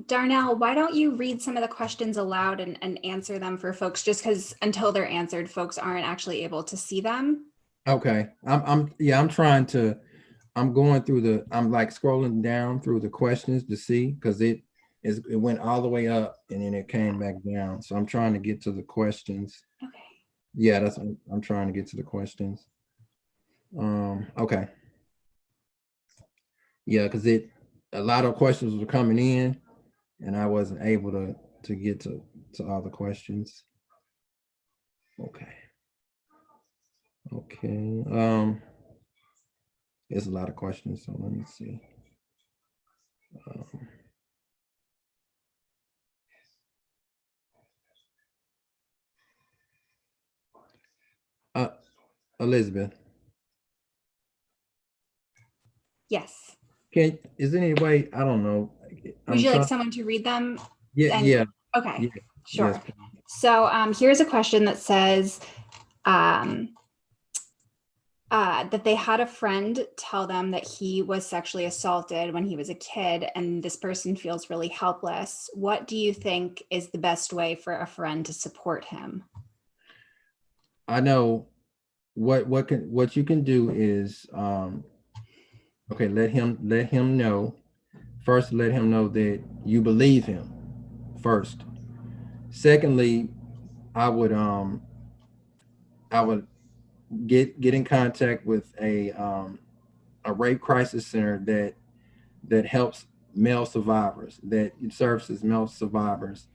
Darnell, why don't you read some of the questions aloud and answer them for folks, just because until they're answered, folks aren't actually able to see them. Okay. I'm going through I'm like scrolling down through the questions to see, because it went all the way up and then it came back down. So I'm trying to get to the questions. Okay. Yeah, I'm trying to get to the questions. Okay. Yeah, because a lot of questions were coming in and I wasn't able to get to all the questions. Okay. Okay. There's a lot of questions, so let me see. Elizabeth. Yes. Is there any way, I don't know. Would you like someone to read them? Yeah, yeah. Okay, Yeah. sure. Yes. So here's a question that says that they had a friend tell them that he was sexually assaulted when he was a kid, and this person feels really helpless. What do you think is the best way for a friend to support him? I know what you can do is okay, let him know First, let him know that you believe him first. Secondly, I would get in contact with a rape crisis center that helps male survivors, that services male survivors,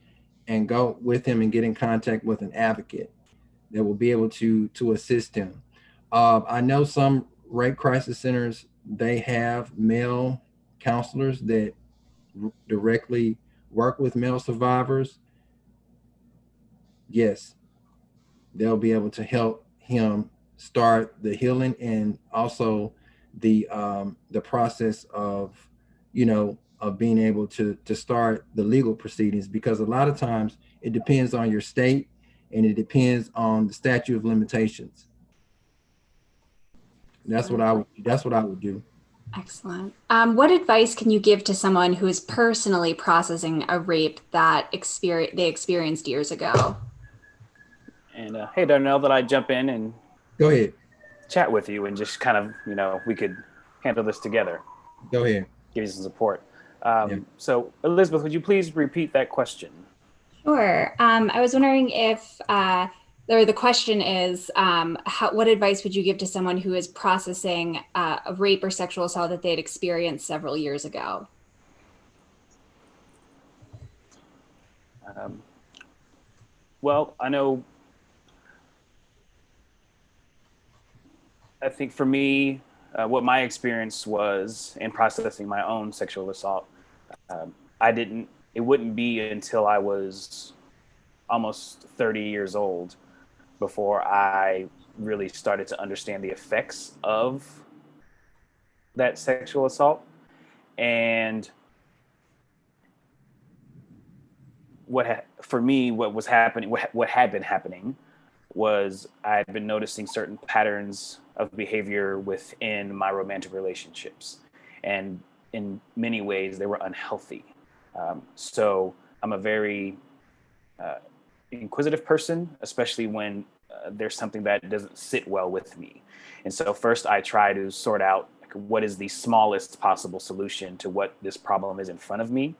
and go with him and get in contact with an advocate that will be able to assist him. I know some rape crisis centers, they have male counselors that directly work with male survivors. Yes, they'll be able to help him start the healing and also the process of, you know, of being able to start the legal proceedings, because a lot of times it depends on your state and it depends on the statute of limitations. That's what I would do. Excellent. What advice can you give to someone who is personally processing a rape that they experienced years ago? And hey, Darnell, that I jump in and Go ahead. chat with you and just kind of, you know, we could handle this together. Go ahead. Give you some support. Yeah. So, Elizabeth, would you please repeat that question? Sure. I was wondering if, or the question is, what advice would you give to someone who is processing a rape or sexual assault that they had experienced several years ago? Well, I think for me, what my experience was in processing my own sexual assault, it wouldn't be until I was almost 30 years old before I really started to understand the effects of that sexual assault. And what had been happening was I had been noticing certain patterns of behavior within my romantic relationships. And in many ways, they were unhealthy. So I'm a very inquisitive person, especially when there's something that doesn't sit well with me. And so first I try to sort out what is the smallest possible solution to what this problem is in front of me.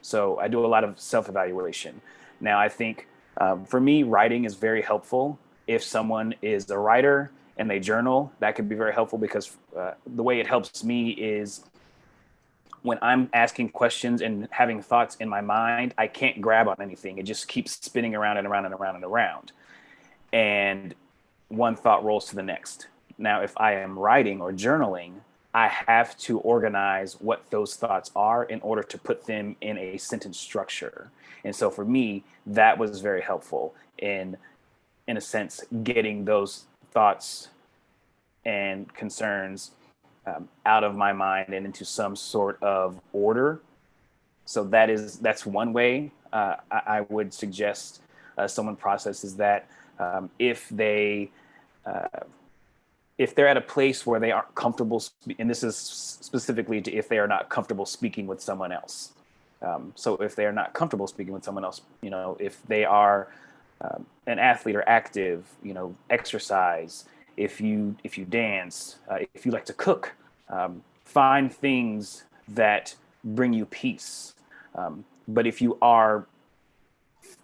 So I do a lot of self-evaluation. Now, I think for me, writing is very helpful. If someone is a writer and they journal, that could be very helpful, because the way it helps me is when I'm asking questions and having thoughts in my mind, I can't grab on anything. It just keeps spinning around and around and around and around. And one thought rolls to the next. Now, if I am writing or journaling, I have to organize what those thoughts are in order to put them in a sentence structure. And so for me, that was very helpful in a sense, getting those thoughts and concerns out of my mind and into some sort of order. So that's one way I would suggest someone processes that. If they're at a place where they aren't comfortable, and this is specifically to if they are not comfortable speaking with someone else. So if they are not comfortable speaking with someone else, you know, if they are an athlete or active, you know, exercise, if you dance, if you like to cook, find things that bring you peace. But if you are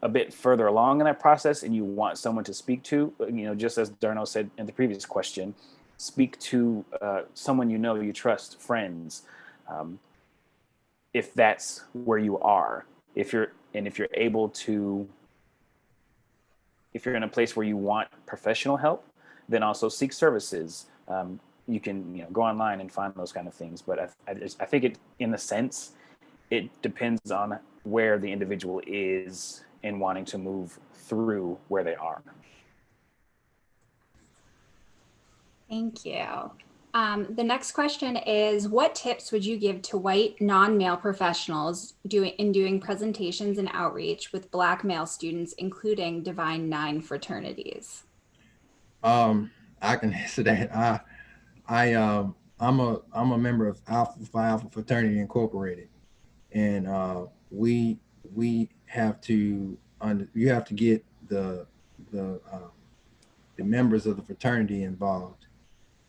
a bit further along in that process and you want someone to speak to, you know, just as Darnell said in the previous question, speak to someone you know, you trust, friends, if that's where you are. If you're able to, if you're in a place where you want professional help, then also seek services. You can, you know, go online and find those kind of things. But I think it, in a sense, it depends on where the individual is in wanting to move through where they are. Thank you. The next question is, what tips would you give to white non-male professionals doing presentations and outreach with Black male students, including Divine Nine fraternities? I can answer that. I'm a member of Alpha Phi Alpha Fraternity Incorporated, and we have to you have to get the members of the fraternity involved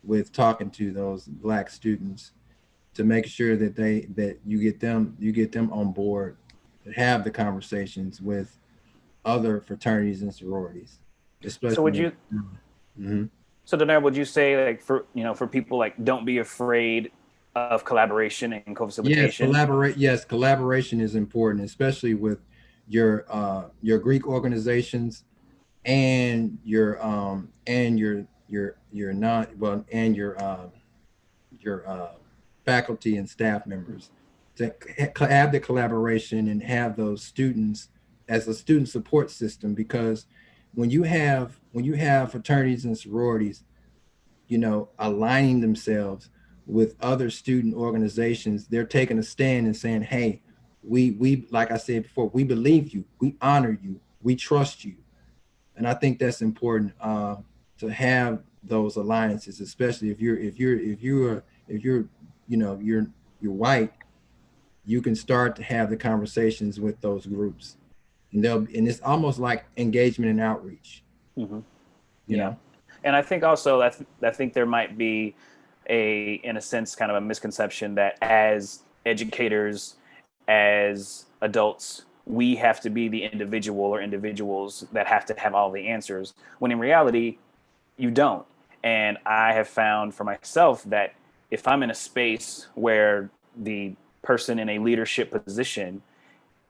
with talking to those Black students to make sure that you get them on board to have the conversations with other fraternities and sororities, especially. So would you? Mhm. So Darnell, would you say like for people like don't be afraid of collaboration and co-facilitation? Yes, collaboration is important, especially with your Greek organizations and your not well and your faculty and staff members to have the collaboration and have those students as a student support system, because when you have fraternities and sororities, you know, aligning themselves with other student organizations, they're taking a stand and saying, hey, we like I said before, we believe you, we honor you, we trust you. And I think that's important, to have those alliances, especially if you're you know, you're white. You can start to have the conversations with those groups, and it's almost like engagement and outreach. Mm-hmm. You Yeah. know? And I think also I think there might be in a sense, kind of a misconception that as educators, as adults, we have to be the individual or individuals that have to have all the answers, when in reality, you don't. And I have found for myself that if I'm in a space where the person in a leadership position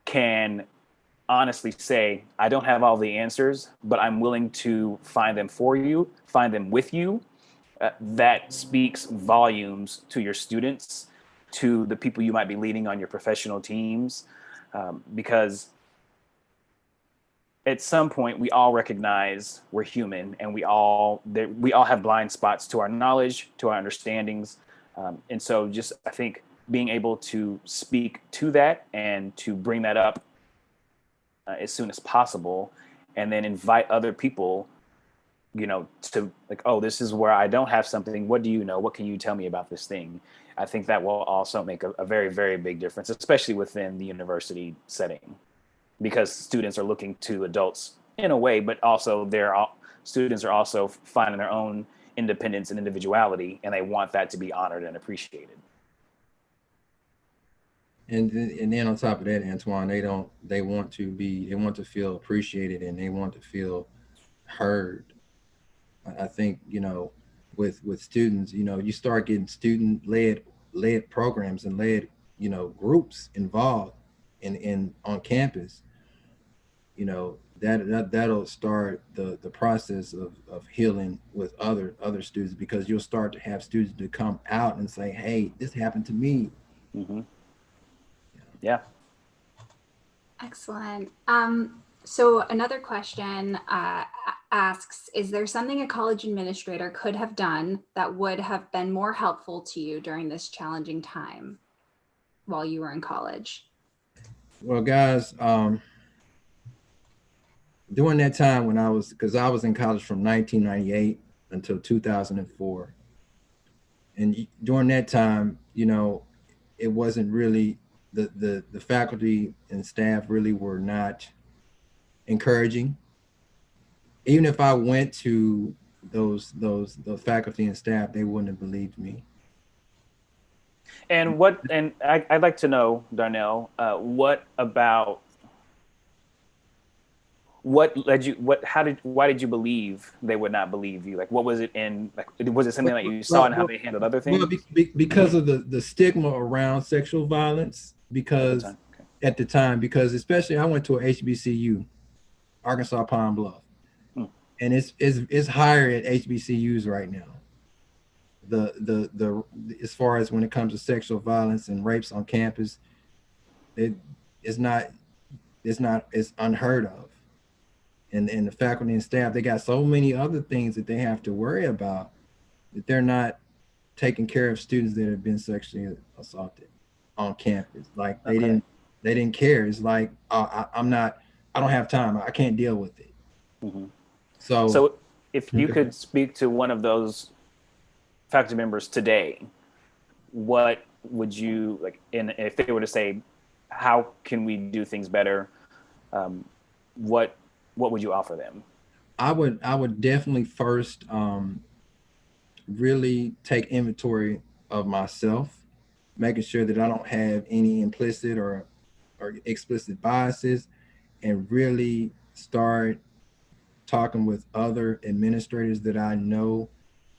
can honestly say, I don't have all the answers, but I'm willing to find them for you, find them with you, that speaks volumes to your students, to the people you might be leading on your professional teams, because at some point we all recognize we're human and we all have blind spots to our knowledge, to our understandings, and so just I think being able to speak to that and to bring that up as soon as possible, and then invite other people, you know, to like, oh, this is where I don't have something. What do you know? What can you tell me about this thing? I think that will also make a very, very big difference, especially within the university setting, because students are looking to adults in a way, but also students are also finding their own independence and individuality, and they want that to be honored and appreciated. And then on top of that, Antoine, they want to feel appreciated, and they want to feel heard. I think, you know, with students, you know, you start getting student led programs and led, you know, groups involved in on campus, you know, that'll start the process of healing with other students, because you'll start to have students to come out and say, hey, this happened to me. Mm-hmm. Yeah. Excellent. So another question asks, is there something a college administrator could have done that would have been more helpful to you during this challenging time while you were in college? Well, guys, during that time when because I was in college from 1998 until 2004. And during that time, you know, it wasn't really, the faculty and staff really were not encouraging. Even if I went to the faculty and staff, they wouldn't have believed me. And I'd like to know, Darnell, why did you believe they would not believe you? Like, what was it was it something that you saw in how they handled other things? Well, because of the stigma around sexual violence, because at the time, because especially I went to a HBCU, Arkansas Pine Bluff, and it's higher at HBCUs right now. The as far as when it comes to sexual violence and rapes on campus, it's unheard of. And the faculty and staff, they got so many other things that they have to worry about, that they're not taking care of students that have been sexually assaulted on campus. Like they didn't care. It's like, I don't have time. I can't deal with it. Mm-hmm. So if you could speak to one of those faculty members today, what would you like? And if they were to say, how can we do things better? What would you offer them? I would definitely first really take inventory of myself making sure that I don't have any implicit or explicit biases, and really start talking with other administrators that I know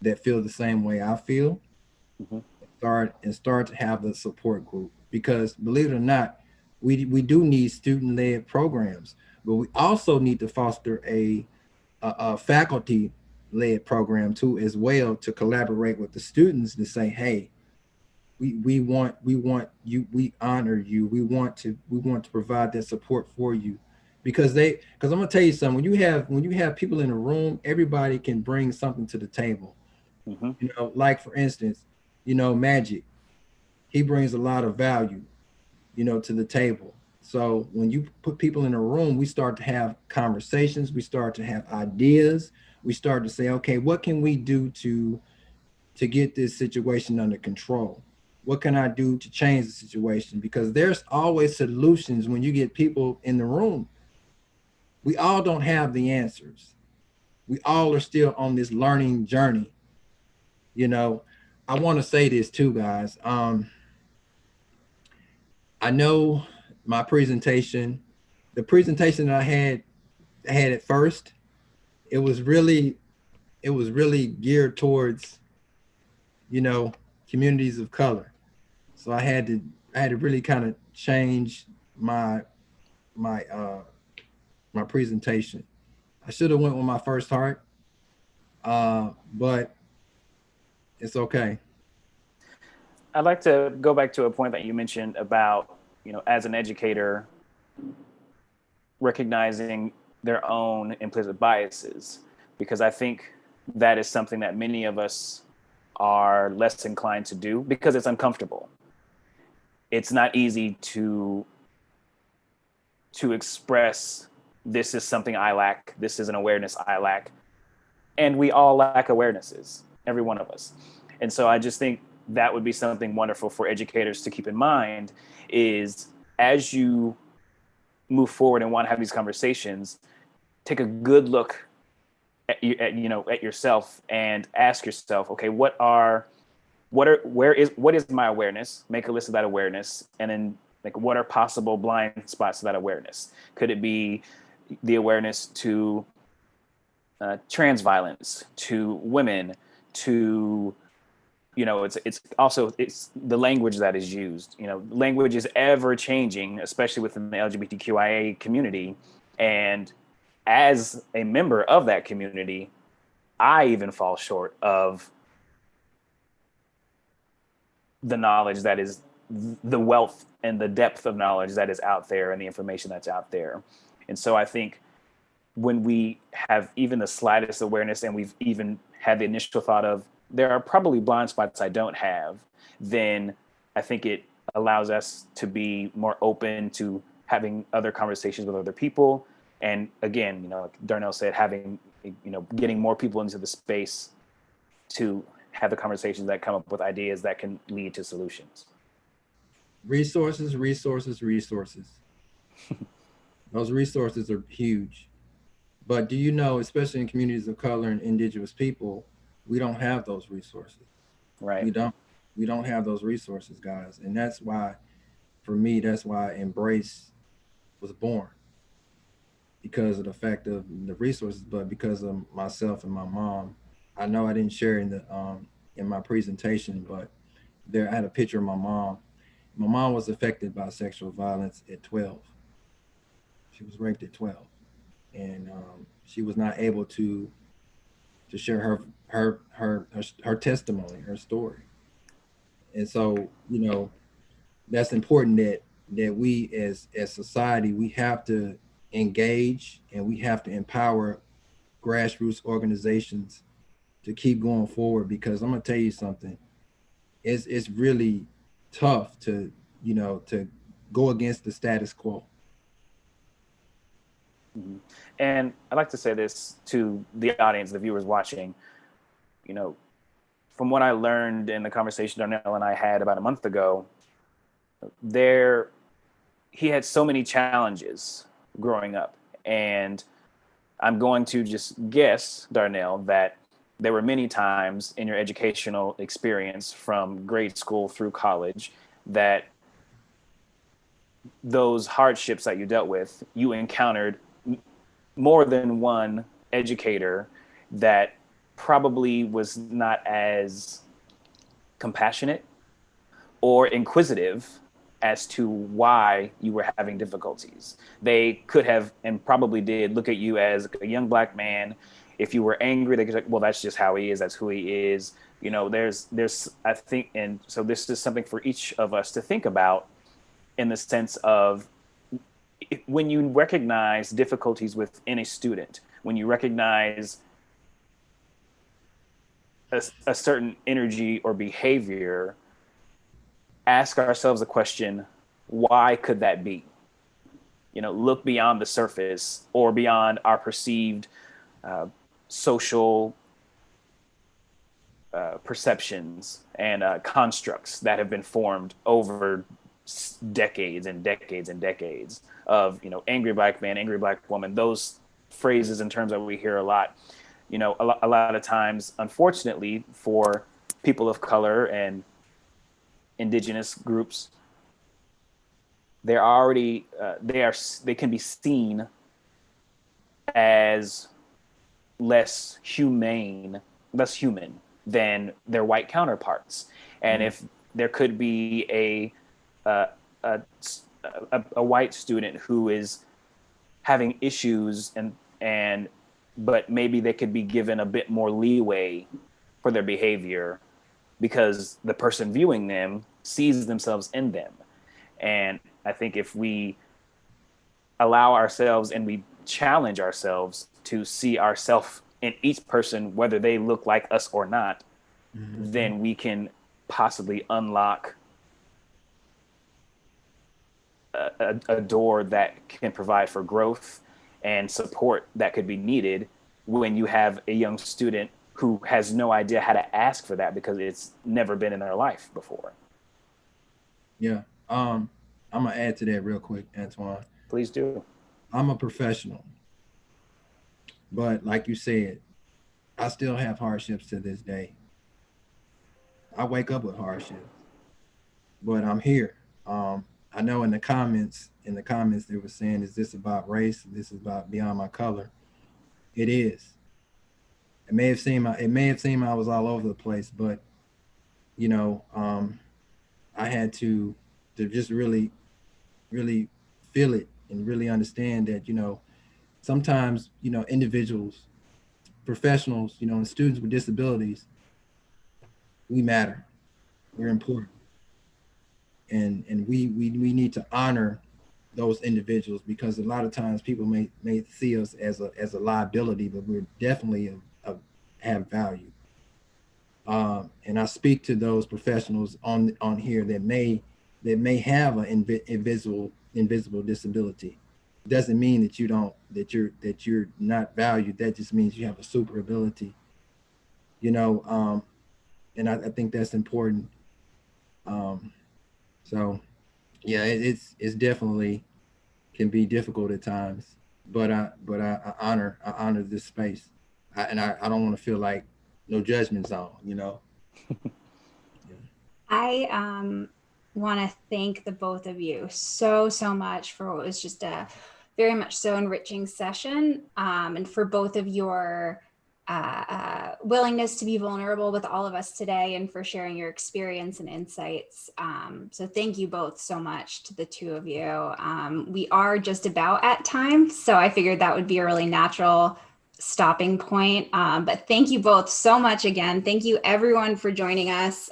that feel the same way I feel. Mm-hmm. Start to have the support group, because believe it or not, we do need student-led programs, but we also need to foster a faculty-led program too as well, to collaborate with the students to say, hey, we want you, we honor you, we want to provide that support for you, because I'm gonna tell you something, when you have people in a room, everybody can bring something to the table. Mm-hmm. You know, like for instance, you know, Magic, he brings a lot of value, you know, to the table. So when you put people in a room, we start to have conversations, we start to have ideas, we start to say, okay, what can we do to get this situation under control? What can I do to change the situation? Because there's always solutions when you get people in the room. We all don't have the answers. We all are still on this learning journey. You know, I want to say this too, guys. I know my presentation, the presentation that I had at first, it was really geared towards, you know, communities of color. So I had to really kind of change my my presentation. I should have went with my first heart, but it's okay. I'd like to go back to a point that you mentioned about, you know, as an educator, recognizing their own implicit biases, because I think that is something that many of us are less inclined to do because it's uncomfortable. It's not easy to express, this is something I lack, this is an awareness I lack. And we all lack awarenesses, every one of us. And so I just think that would be something wonderful for educators to keep in mind, is as you move forward and want to have these conversations, take a good look at yourself and ask yourself, okay, what is my awareness? Make a list of that awareness, and then like, what are possible blind spots to that awareness? Could it be the awareness to trans violence, to women, to, you know, it's the language that is used. You know, language is ever changing, especially within the LGBTQIA community. And as a member of that community, I even fall short of the knowledge that is the wealth and the depth of knowledge that is out there and the information that's out there. And so I think when we have even the slightest awareness, and we've even had the initial thought of, there are probably blind spots I don't have, then I think it allows us to be more open to having other conversations with other people. And again, you know, like Darnell said, having, you know, getting more people into the space to have the conversations that come up with ideas that can lead to solutions. Resources. Those resources are huge. But do you know, especially in communities of color and indigenous people, we don't have those resources. Right. We don't have those resources, guys. And that's why, for me, that's why Embrace was born. Because of the fact of the resources, but because of myself and my mom. I know I didn't share in my presentation, but I had a picture of my mom. My mom was affected by sexual violence at 12. She was raped at 12. And she was not able to share her testimony, her story. And so, you know, that's important that we as society, we have to engage, and we have to empower grassroots organizations to keep going forward. Because I'm gonna tell you something, it's really tough to, you know, to go against the status quo. Mm-hmm. And I'd like to say this to the audience, the viewers watching, you know, from what I learned in the conversation Darnell and I had about a month ago, he had so many challenges growing up. And I'm going to just guess, Darnell, that there were many times in your educational experience from grade school through college that those hardships that you dealt with, you encountered more than one educator that probably was not as compassionate or inquisitive as to why you were having difficulties. They could have, and probably did, look at you as a young Black man. If you were angry, they could say, well, that's just how he is, that's who he is. You know, there's, I think, and so this is something for each of us to think about, in the sense of, when you recognize difficulties within a student, when you recognize a certain energy or behavior, ask ourselves the question, why could that be? You know, look beyond the surface or beyond our perceived social perceptions and constructs that have been formed over decades and decades and decades of, you know, angry Black man, angry Black woman, those phrases and terms that we hear a lot. You know, a lot of times, unfortunately, for people of color and indigenous groups, they're already they can be seen as less human than their white counterparts. And if there could be a white student who is having issues but maybe they could be given a bit more leeway for their behavior because the person viewing them sees themselves in them. And I think if we allow ourselves and we challenge ourselves to see ourselves in each person, whether they look like us or not, then we can possibly unlock a door that can provide for growth and support that could be needed when you have a young student who has no idea how to ask for that because it's never been in their life before. Yeah. I'm gonna add to that real quick, Antuan. Please do. I'm a professional, but like you said, I still have hardships to this day. I wake up with hardships, but I'm here. I know in the comments they were saying, is this about race? This is about beyond my color. It is. It may have seemed I was all over the place, but you know, I had to just really feel it and really understand that, you know, sometimes, you know, individuals, professionals, you know, and students with disabilities, we matter. We're important. And we need to honor those individuals, because a lot of times people may see us as a liability, but we're definitely have value. And I speak to those professionals on here that may have an invisible disability. It doesn't mean that you're not valued. That just means you have a super ability. You know, and I think that's important. So yeah, it's definitely can be difficult at times, but I honor this space, and I don't want to feel like no judgment zone, you know. Yeah. I want to thank the both of you so much for what was just a very much so enriching session, and for both of your willingness to be vulnerable with all of us today, and for sharing your experience and insights. So thank you both so much to the two of you. We are just about at time, so I figured that would be a really natural stopping point. But thank you both so much again. Thank you everyone for joining us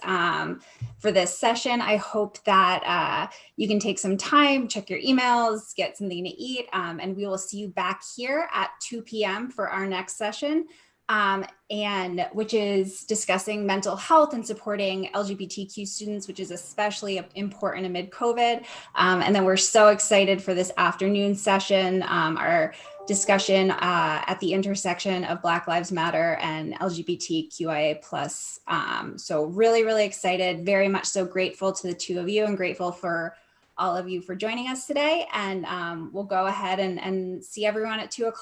for this session. I hope that you can take some time, check your emails, get something to eat, and we will see you back here at 2 p.m. for our next session. And which is discussing mental health and supporting LGBTQ students, which is especially important amid COVID. And then we're so excited for this afternoon session, our discussion at the intersection of Black Lives Matter and LGBTQIA+. So really excited, very much so grateful to the two of you, and grateful for all of you for joining us today. And we'll go ahead and see everyone at 2 o'clock.